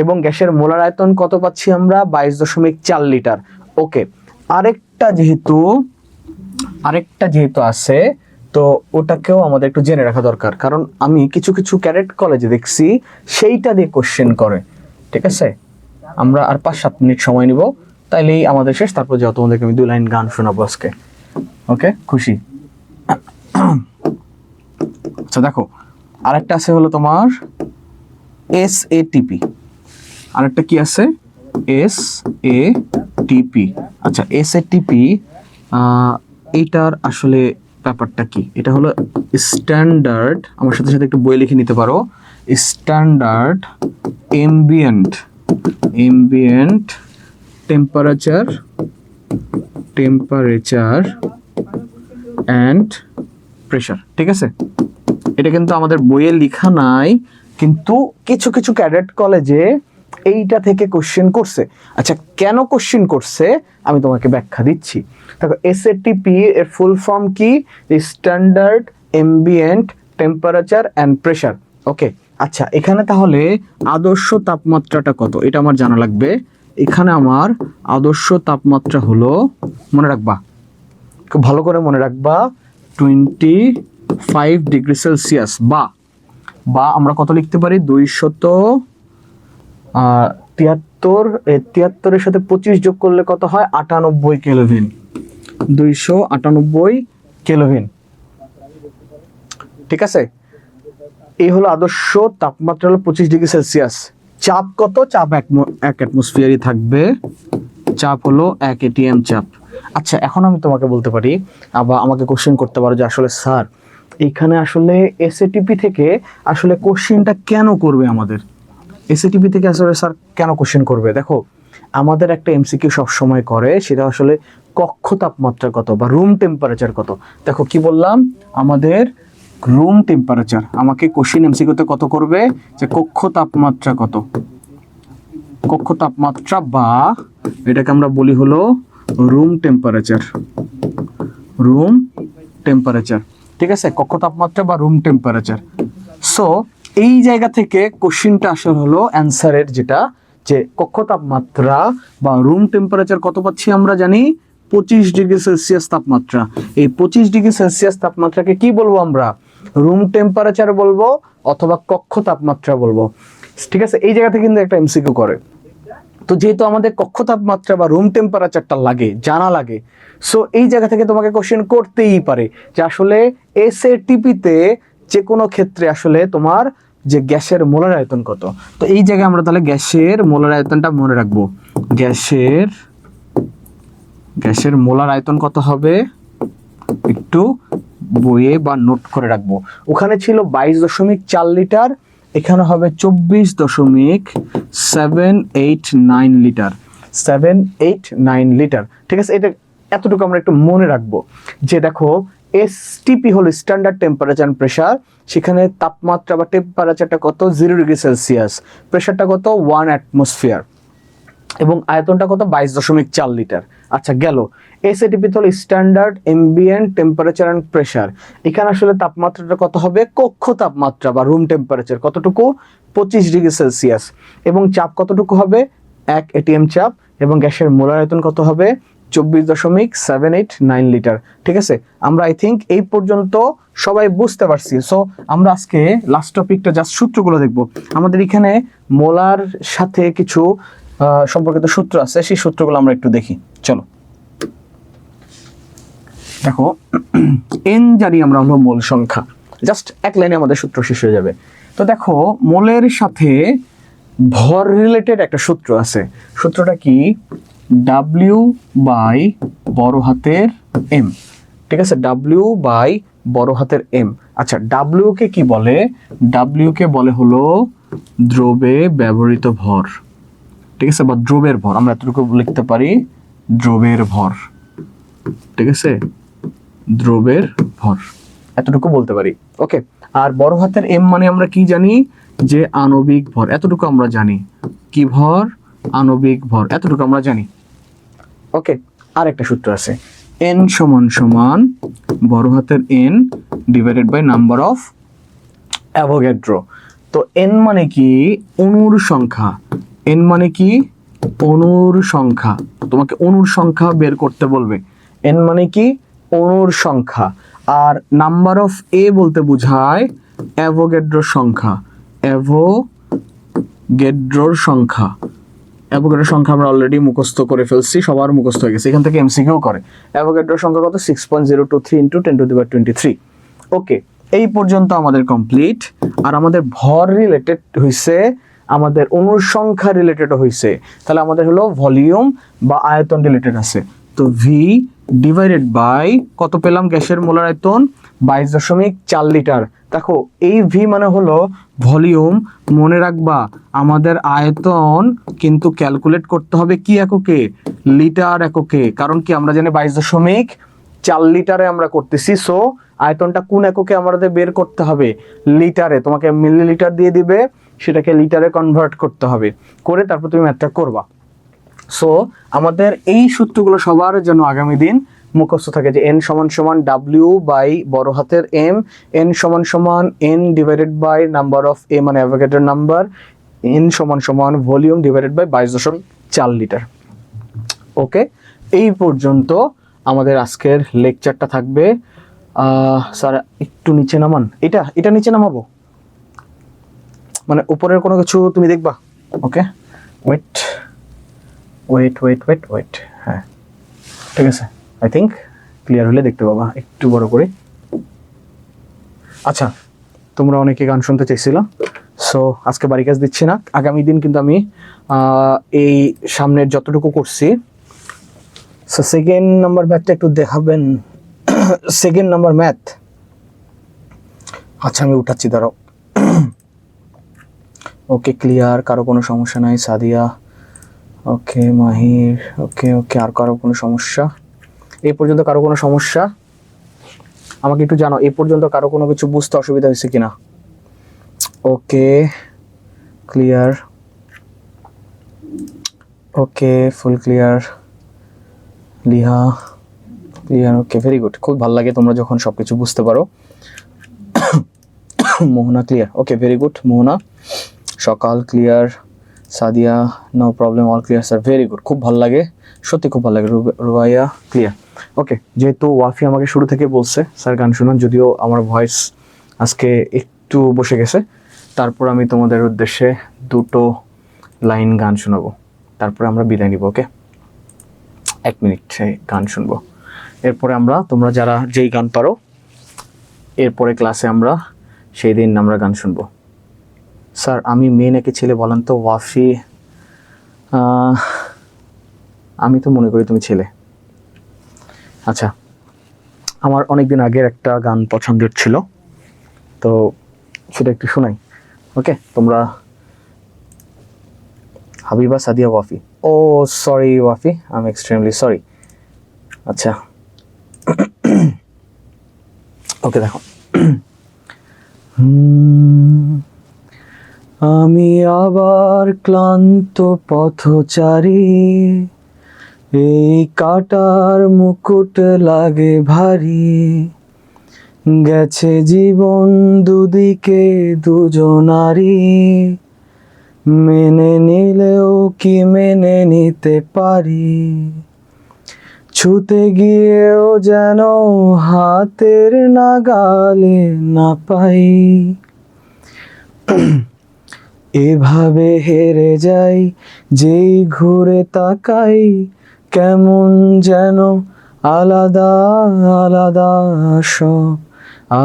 এবং গ্যাসের মোলার আয়তন কত পাচ্ছি আমরা? 22.4 লিটার। ওকে, আরেকটা যেহেতু আছে, তো ওটাকেও আমাদের একটু জেনে রাখা দরকার, কারণ আমি কিছু কিছু ক্যাডেট কলেজে দেখছি সেইটা দিয়ে কোশ্চেন করে। ঠিক আছে, আমরা আর 5-7 মিনিট সময় নিব, তাইলেই আমাদের শেষ। তারপর যাও, তোমাদেরকে আমি 2 লাইন গান শোনাবো আজকে। ওকে, খুশি? আচ্ছা দেখো, আরেকটা আছে হলো তোমার এসএটিপি। আরেকটা কি আছে? এসএটিপি। আচ্ছা, এসএটিপি এইটার আসলে ব্যাপারটা কি? এটা হলো স্ট্যান্ডার্ড, আমার সাথে সাথে একটু বই লিখে নিতে পারো, standard ambient temperature and pressure. ঠিক আছে, এটা কিন্তু আমাদের বইয়ে লেখা নাই, কিন্তু কিছু কিছু ক্যাডেট কলেজে এইটা থেকে কোশ্চেন করছে। আচ্ছা, কেন কোশ্চেন করছে আমি তোমাকে ব্যাখ্যা দিচ্ছি। দেখো, এসএটিপি এর ফুল ফর্ম কি? Standard ambient temperature and pressure. Okay, আচ্ছা, এখানে তাহলে আদর্শ তাপমাত্রাটা কত এটা আমার জানা লাগবে। এখানে আমার আদর্শ তাপমাত্রা হলো, মনে রাখবা, খুব ভালো করে মনে রাখবা, 25 ডিগ্রি সেলসিয়াস, বা আমরা কত লিখতে পারি? 273 এর সাথে 25 যোগ করলে কত হয়? 98 কেলভিন। 298 কেলভিন। ঠিক আছে, এই হলো আদর্শ তাপমাত্রা, হলো 25 ডিগ্রি সেলসিয়াস। চাপ কত? চাপ 1 অ্যাটমসফিয়ারই থাকবে, চাপ হলো 1 এটিএম চাপ। আচ্ছা, এখন আমি তোমাকে বলতে পারি, আবার আমাকে কোশ্চেন করতে পারো যে আসলে স্যার এইখানে আসলে এসএটিপি থেকে আসলে কোশ্চেনটা কেন করবে? আমাদের এসএটিপি থেকে আসলে স্যার কেন কোশ্চেন করবে? দেখো, আমাদের একটা এমসিকিউ সবসময় করে, সেটা আসলে কক্ষ তাপমাত্রা কত বা রুম টেম্পারেচার কত। দেখো কি বললাম, আমাদের রুম টেম্পারেচার, আমাকে কোশ্চেন এমসিকিউতে কত করবে যে কক্ষ তাপমাত্রা কত, কক্ষ তাপমাত্রা বা এটাকে আমরা বলি হলো রুম টেম্পারেচার, রুম টেম্পারেচার, ঠিক আছে, কক্ষ তাপমাত্রা বা রুম টেম্পারেচার। সো এই জায়গা থেকে কোশ্চেনটা আসলে হলো অ্যান্সারের যেটা যে কক্ষ তাপমাত্রা বা রুম টেম্পারেচার কত পাচ্ছি আমরা জানি 25°C তাপমাত্রা। এই 25°C তাপমাত্রাকে কি বলবো আমরা, রুম টেম্পারেচার বলবো অথবা কক্ষ তাপমাত্রা বলবো, ঠিক আছে। এই জায়গা থেকে কিন্তু একটা এমসিকিউ করে, তো যেহেতু আমাদের কক্ষ তাপমাত্রা বা রুম টেম্পারেচারটা লাগে, জানা লাগে, সো এই জায়গা থেকে তোমাকে কোশ্চেন করতেই পারে যে আসলে এসএটিপিতে যে কোনো ক্ষেত্রে আসলে তোমার যে গ্যাসের মোলার আয়তন কত। তো এই জায়গায় আমরা তাহলে গ্যাসের মোলার আয়তনটা মনে রাখবো, গ্যাসের মোলার আয়তন কত হবে একটু বইয়ে বা নোট করে রাখবো। ওখানে ছিল 22.4 লিটার, এখানে হবে 24.789 লিটার, 789 লিটার, ঠিক আছে। এটা এতটুকু আমরা একটু মনে রাখবো যে দেখো এসটিপি হলো স্ট্যান্ডার্ড টেম্পারেচার এন্ড প্রেসার, সেখানে তাপমাত্রা বা টেম্পারেচারটা কত 0°C, প্রেসারটা কত 1 অ্যাটমসফিয়ার এবং আয়তনটা কত 22.4 লিটার। আচ্ছা গেল, এসএটিপি হলো standard ambient temperature and pressure, এখানে আসলে তাপমাত্রাটা কত হবে কক্ষ তাপমাত্রা বা রুম টেম্পারেচার কতটুকু 25°C এবং চাপ কতটুকু হবে 1 ATM চাপ এবং গ্যাসের মোলার আয়তন কত হবে 24.789 লিটার, ঠিক আছে। আমরা আই থিঙ্ক এই পর্যন্ত সবাই বুঝতে পারছি। সো আমরা আজকে লাস্ট টপিকটা জাস্ট সূত্রগুলো দেখব। আমাদের এখানে মোলার সাথে কিছু সম্পর্কিত সূত্র আছে, সেই সূত্রগুলো আমরা একটু দেখি, চলো। দেখো এন জানি আমরা হলো মোল সংখ্যা, জাস্ট এক লাইনে আমাদের সূত্র শেষ হয়ে যাবে। তো দেখো মোলের সাথে ভর রিলেটেড একটা সূত্র আছে, সূত্রটা কি W বাই বড় হাতের M, ঠিক আছে, W বাই বড় হাতের M। আচ্ছা W কে কি বলে, W কে বলে হলো দ্রবে ব্যবহৃত ভর, ঠিক আছে, বা দ্রবের ভর, আমরা এতটুকু লিখতে পারি দ্রবের ভর, ঠিক আছে, দ্রবের ভর এতটুকু বলতে পারি, ওকে। আর বড় হাতের M মানে আমরা কি জানি যে আণবিক ভর, এতটুকু আমরা জানি, কি ভর আণবিক ভর, এতটুকু আমরা জানি, ওকে। আর একটা সূত্র আছে N সমান সমান বড় হাতের N divided by number of Avogadro. তো N মানে কি অণুর সংখ্যা, N মানে কি অণুর সংখ্যা, তোমাকে অণুর সংখ্যা বের করতে বলবে, N মানে কি অণুর সংখ্যা, আর নাম্বার অফ A বলতে বোঝায় অ্যাভোগাড্রোর সংখ্যা, অ্যাভোগাড্রোর সংখ্যা, অ্যাভোগাড্রোর সংখ্যা আমরা অলরেডি মুখস্থ করে ফেলছি, সবার মুখস্থ হয়ে গেছে, এখান থেকে এমসিকিউ করে। অ্যাভোগাড্রোর সংখ্যা কত 6.023 × 10⁻23, ওকে। এই পর্যন্ত আমাদের কমপ্লিট। আর আমাদের ভর রিলেটেড হইছে, আমাদের অণুর সংখ্যা রিলেটেড হইছে, তাহলে আমাদের হলো ভলিউম বা আয়তন রিলেটেড আছে। তো ভি ডিভাইডেড বাই কত পেলাম গ্যাসের মোলার আয়তন 22.4 লিটার। দেখো এই ভি মানে হলো ভলিউম, মনে রাখবা আমাদের আয়তন কিন্তু ক্যালকুলেট করতে হবে কি এককে, লিটার এককে, কারণ কি আমরা জানি 22.4 লিটারে আমরা করতেছি, সো আয়তনটা কোন এককে আমাদের বের করতে হবে লিটারে, তোমাকে মিলিলিটার দিয়ে দিবে, সেটাকে লিটারে কনভার্ট করতে হবে, করে তারপর তুমি ম্যাথটা করবা। সো আমাদের এই সূত্রগুলো সবার জন্য আগামী দিন মুখস্থ থাকে যে N সমান সমান W বাই বড় হাতের M, N সমান সমান N divided by number of A মানে অ্যাভোগাড্রোর নাম্বার, N সমান সমান volume divided by 22.4 litre, okay. এই পর্যন্ত আমাদের আজকের লেকচারটা থাকবে। স্যার একটু নিচে নামান, এটা নিচে নামাবো, মানে উপরের কোনো কিছু তুমি দেখবা, ওকে। ওয়েট, হ্যাঁ ঠিক আছে, আই থিঙ্ক ক্লিয়ার হলে দেখতে পাবা, একটু বড় করে। আচ্ছা তোমরা অনেকে গান শুনতে চাইছিল, সো আজকে বাড়ি কাজ দিচ্ছি না, আগামী দিন কিন্তু আমি এই সামনের যতটুকু করছি, সো সেকেন্ড নাম্বার ম্যাথটা একটু দেখাবেন, সেকেন্ড নাম্বার ম্যাথ। আচ্ছা আমি উঠাচ্ছি, দাঁড়াও, ওকে ক্লিয়ার, কারো কোনো সমস্যা নাই, সাদিয়া ওকে, মাহির ওকে, আর কারো কোনো সমস্যা এই পর্যন্ত, কারো কোনো সমস্যা আমাকে একটু জানো এই পর্যন্ত কারো কোনো কিছু বুঝতে অসুবিধা হয়েছে কিনা। Okay clear, okay full clear, Liha clear, okay very good. খুব ভালো লাগে তোমরা যখন সব কিছু বুঝতে পারো। Mohona clear, okay very good. Mohona, Sakal clear, Sadia no problem, all clear sir, very good. খুব ভালো লাগে, সত্যি খুব ভালো লাগে। Rubaiya clear, okay. যেহেতু ওয়াফি আমাকে শুরু থেকে বলছে স্যার গান শুনুন, যদিও আমার ভয়েস আজকে একটু বসে গেছে, তারপর আমি তোমাদের উদ্দেশ্যে দুটো লাইন গান শোনাবো, তারপরে আমরা বিদায় নিব। ওকে 1 মিনিট গান শুনবো, এরপরে আমরা তোমরা যারা যেই গান পারো এরপরে ক্লাসে আমরা সেই দিন আমরা গান শুনবো। স্যার আমি মেয়ে নাকি ছেলে বলেন তো? ওয়াফি আমি তো মনে করি তুমি ছেলে। আচ্ছা, আমার অনেকদিন আগের একটা গান পছন্দের ছিল, তো সেটা একটু শোনাই। ওকে তোমরা Habiba Sadia Wafi, oh sorry Wafi, I am extremely sorry. আচ্ছা ওকে দেখো, আমি আবার ক্লান্ত পথচারী, এই কাটার মুকুট লাগে ভারী, গেছে জীবন দুদিকে দুজনারি, মেনে নিলেও কি মেনে নিতে পারি, ছুতে গিয়েও যেন হাতের নাগালে না পাই, এভাবে হেরে যাই যেই ঘুরে তাকাই, কেমন যেন আলাদা আলাদা সব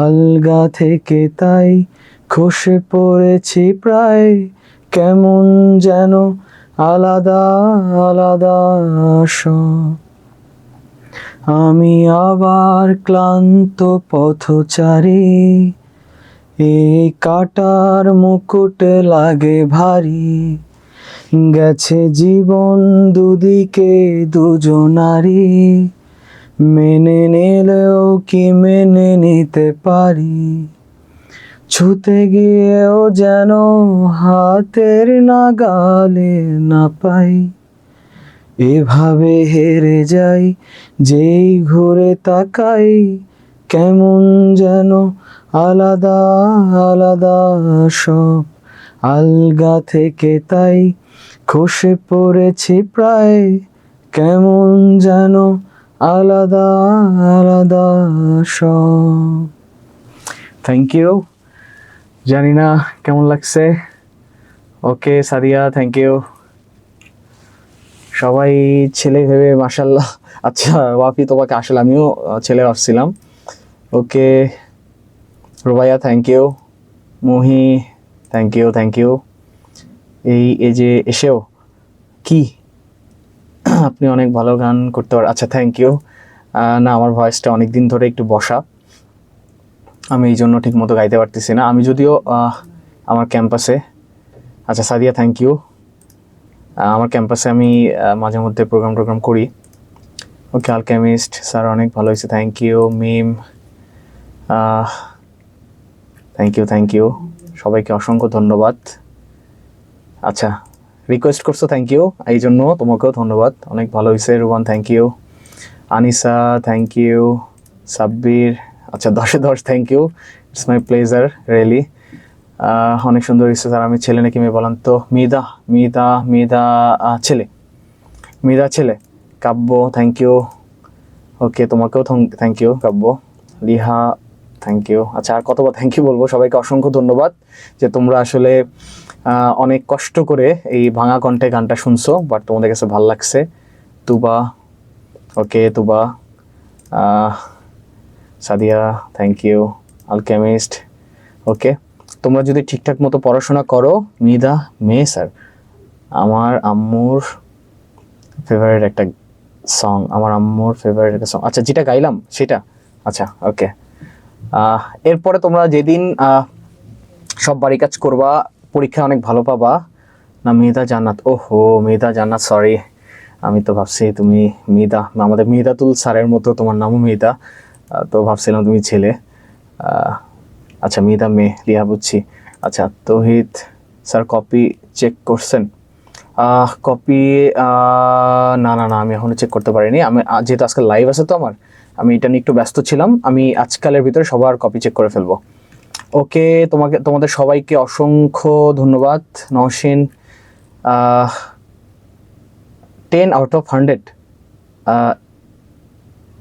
আলগা থেকে তাই খসে পড়েছি প্রায়, কেমন যেন আলাদা আলাদা সব। আমি আবার ক্লান্ত পথচারী, এই কাটার মুকুট লাগে ভারী, গেছে জীবন দুদিকে দুজনারি, মেনে নিলেও কি মেনে নিতে পারি, ছুতে গিয়েও যেন হাতের নাগালে না পাই, এভাবে হেরে যাই যেই ঘুরে তাকাই, কেমন যেন আলাদা আলাদা সব আলগা থেকে তাই খসে পড়েছি প্রায়, কেমন যেন আলাদা আলাদা সব। থ্যাংক ইউ, জানি না কেমন লাগছে। ওকে সাদিয়া থ্যাংক ইউ। সবাই ছেলে ভেবে মাশাল্লাহ। আচ্ছা ওয়াফি তোমাকে আসলে আমিও ছেলে ভাবছিলাম। Okay Rubaiya thank you, Muhi thank you thank you. এই যে এসেও কি আপনি অনেক ভালো গান করতে পারেন। আচ্ছা থ্যাংক ইউ। না আমার ভয়েসটা অনেক দিন ধরে একটু বসা, আমি এই জন্য ঠিক মতো গাইতে পারতেছি না। আমি যদিও আমার ক্যাম্পাসে, আচ্ছা সাদিয়া থ্যাংক ইউ, আমার ক্যাম্পাসে আমি মাঝে মধ্যে প্রোগ্রাম করি। ওকে আলকেমিস্ট স্যার অনেক ভালো হয়েছে thank you. Mim thank you সবাইকে অসংখ্য ধন্যবাদ। আচ্ছা রিকোয়েস্ট করছো থ্যাংক ইউ, এই জন্য তোমাকেও ধন্যবাদ, অনেক ভালো হয়েছে। Ruban thank you. Anisa thank you. Sabbir আচ্ছা 10-এ 10 thank you, it's my pleasure really. অনেক সুন্দর হয়েছে স্যার, আমি ছেলে নাকি মেয়ে বলেন তো? মিদা ছেলে। কাব্য থ্যাংক ইউ। ওকে তোমাকেও thank you Kabya. Liha thank you. আচ্ছা আর কতবার থ্যাংক ইউ বলবো, সবাইকে অসংখ্য ধন্যবাদ যে তোমরা আসলে অনেক কষ্ট করে এই ভাঙা কণ্ঠে গানটা শুনছো, বাট তোমাদের কাছে ভালো লাগছে। তুবা ওকে তুবা, সাদিয়া থ্যাংক ইউ। আলকেমিস্ট ওকে, তোমরা যদি ঠিকঠাক মতো পড়াশোনা করো। মিদা মেয়ে স্যার আমার আম্মুর ফেভারিট একটা সং, আচ্ছা যেটা গাইলাম সেটা, আচ্ছা ওকে। এরপরে তোমরা যেদিন সব বাড়ি কাজ করবা, পরীক্ষা অনেক ভালো পাবা। না মিদা জান্নাত, ওহো মিদা জান্নাত সরি, আমি তো ভাবছি তুমি মিদা, আমাদের মিদাতুল স্যারের মতো তোমার নামও মিদা। তো ভাবছিলাম তুমি ছেলে। আচ্ছা, মিহিতা মেয়ে, লিহা বুঝছি। আচ্ছা, তৌহিদ স্যার কপি চেক করছেন? কপি না না না, আমি এখনো চেক করতে পারিনি। আমি যেহেতু আজকে লাইভ আছে তো আমার, আমি এটা নিয়ে একটু ব্যস্ত ছিলাম। আমি আজকালের ভিতরে সবার কপি চেক করে ফেলবো। ওকে, তোমাদের সবাইকে অসংখ্য ধন্যবাদ। নওশিন 10/100।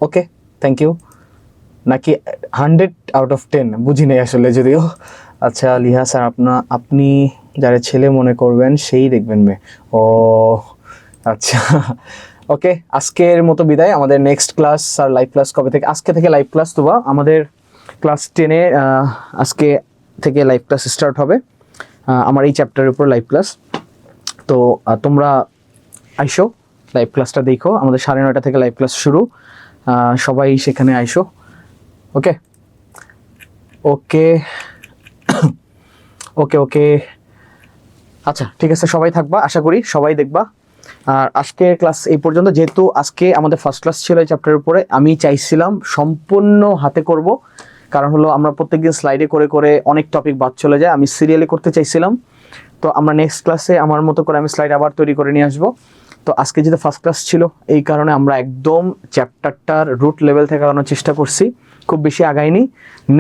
ওকে, থ্যাংক ইউ। নাকি 100/10, বুঝি নেই আসলে যদিও। আচ্ছা লিহা স্যার, আপনি যারা ছেলে মনে করবেন সেই দেখবেন মেয়ে। ও আচ্ছা, ওকে, আজকের মতো বিদায়। আমাদের নেক্সট ক্লাস আর লাইভ ক্লাস কবে থেকে? আজকে থেকে লাইভ ক্লাস তো আমাদের ক্লাস 10-এ আজকে থেকে লাইভ ক্লাস স্টার্ট হবে। আমার এই চ্যাপ্টারের উপর লাইভ ক্লাস। তো তোমরা আইসো, লাইভ ক্লাসটা দেখো। আমাদের 9:30 থেকে লাইভ ক্লাস শুরু। সবাই সেখানে আইসো। ওকে ওকে ওকে ওকে আচ্ছা, ঠিক আছে, সবাই থাকবা, আশা করি সবাই দেখবা। আর আজকে ক্লাস এই পর্যন্ত। যেহেতু আজকে আমাদের ফার্স্ট ক্লাস ছিল এই চ্যাপ্টারের উপরে, আমি চাইছিলাম সম্পূর্ণ হাতে করব, কারণ হলো আমরা প্রত্যেকদিন স্লাইডে করে করে অনেক টপিক বাদ চলে যায়। আমি সিরিয়ালে করতে চাইছিলাম। তো আমরা নেক্সট ক্লাসে আমার মতো করে আমি স্লাইড আবার তৈরি করে নিয়ে আসবো। তো আজকে যেহেতু ফার্স্ট ক্লাস ছিল, এই কারণে আমরা একদম চ্যাপ্টারটার রুট লেভেল থেকে আগানোর চেষ্টা করছি, খুব বেশি আগাইনি।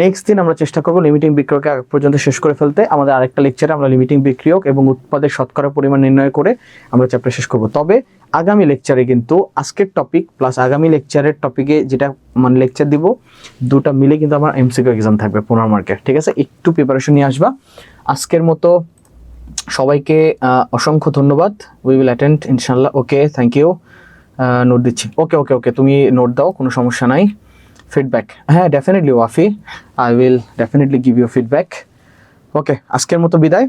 নেক্সট দিন আমরা চেষ্টা করবো লিমিটিং বিক্রিয়কে আগ পর্যন্ত শেষ করে ফেলতে। আমাদের আরেকটা লেকচারে আমরা লিমিটিং বিক্রিয়ক এবং উৎপাদের শতকরা পরিমাণ নির্ণয় করে আমরা চ্যাপ্টার শেষ করব। তবে আগামী লেকচারে কিন্তু আজকের টপিক প্লাস আগামী লেকচারের টপিকে যেটা মানে লেকচার দিব, দুটা মিলে কিন্তু আমার এমসিকিউ এক্সাম থাকবে 15 মার্কের। ঠিক আছে, একটু প্রিপারেশন নিয়ে আসবা। আজকের মতো সবাইকে অসংখ্য ধন্যবাদ। উই উইল অ্যাটেন্ড ইনশাল্লাহ। ওকে, থ্যাংক ইউ। নোট দিচ্ছি। ওকে ওকে ওকে, তুমি নোট দাও, কোনো সমস্যা নাই। ফিডব্যাক, হ্যাঁ definitely Wafi, I will definitely give you feedback. Okay, আজকের মতো বিদায়।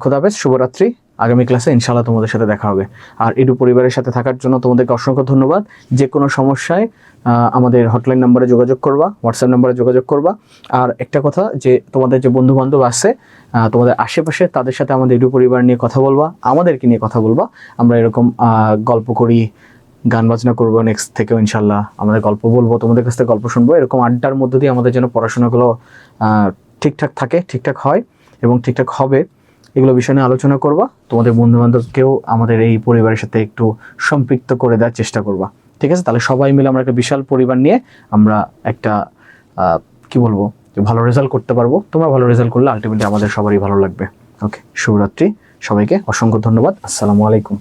খোদাহাফেজ, শুভরাত্রি। আগামী ক্লাসে ইনশাল্লাহ তোমাদের সাথে দেখা হবে। আর এডু পরিবারের সাথে থাকার জন্য তোমাদেরকে অসংখ্য ধন্যবাদ। যে কোনো সমস্যায় আমাদের হটলাইন নাম্বারে যোগাযোগ করবা, হোয়াটসঅ্যাপ নাম্বারে যোগাযোগ করবা। আর একটা কথা, যে তোমাদের যে বন্ধু বান্ধব আছে তোমাদের আশেপাশে, তাদের সাথে আমাদের এডু পরিবার নিয়ে কথা বলবা, আমাদেরকে নিয়ে কথা বলবা। আমরা এরকম গল্প করি, গান বাজনা করবো। নেক্সট থেকেও ইনশাল্লাহ আমাদের গল্প বলবো, তোমাদের কাছ থেকে গল্প শুনবো। এরকম আড্ডার মধ্য দিয়ে আমাদের যেন পড়াশোনাগুলো ঠিকঠাক থাকে, ঠিকঠাক হয় এবং ঠিকঠাক হবে, এগুলো বিষয় নিয়ে আলোচনা করবা। তোমাদের বন্ধুবান্ধবকেও আমাদের এই পরিবারের সাথে একটু সম্পৃক্ত করে দেওয়ার চেষ্টা করবা। ঠিক আছে, তাহলে সবাই মিলে আমরা একটা বিশাল পরিবার নিয়ে আমরা একটা কি বলবো, ভালো রেজাল্ট করতে পারবো। তোমরা ভালো রেজাল্ট করলে আলটিমেটলি আমাদের সবারই ভালো লাগবে। ওকে, শুভরাত্রি, সবাইকে অসংখ্য ধন্যবাদ। আসসালামু আলাইকুম।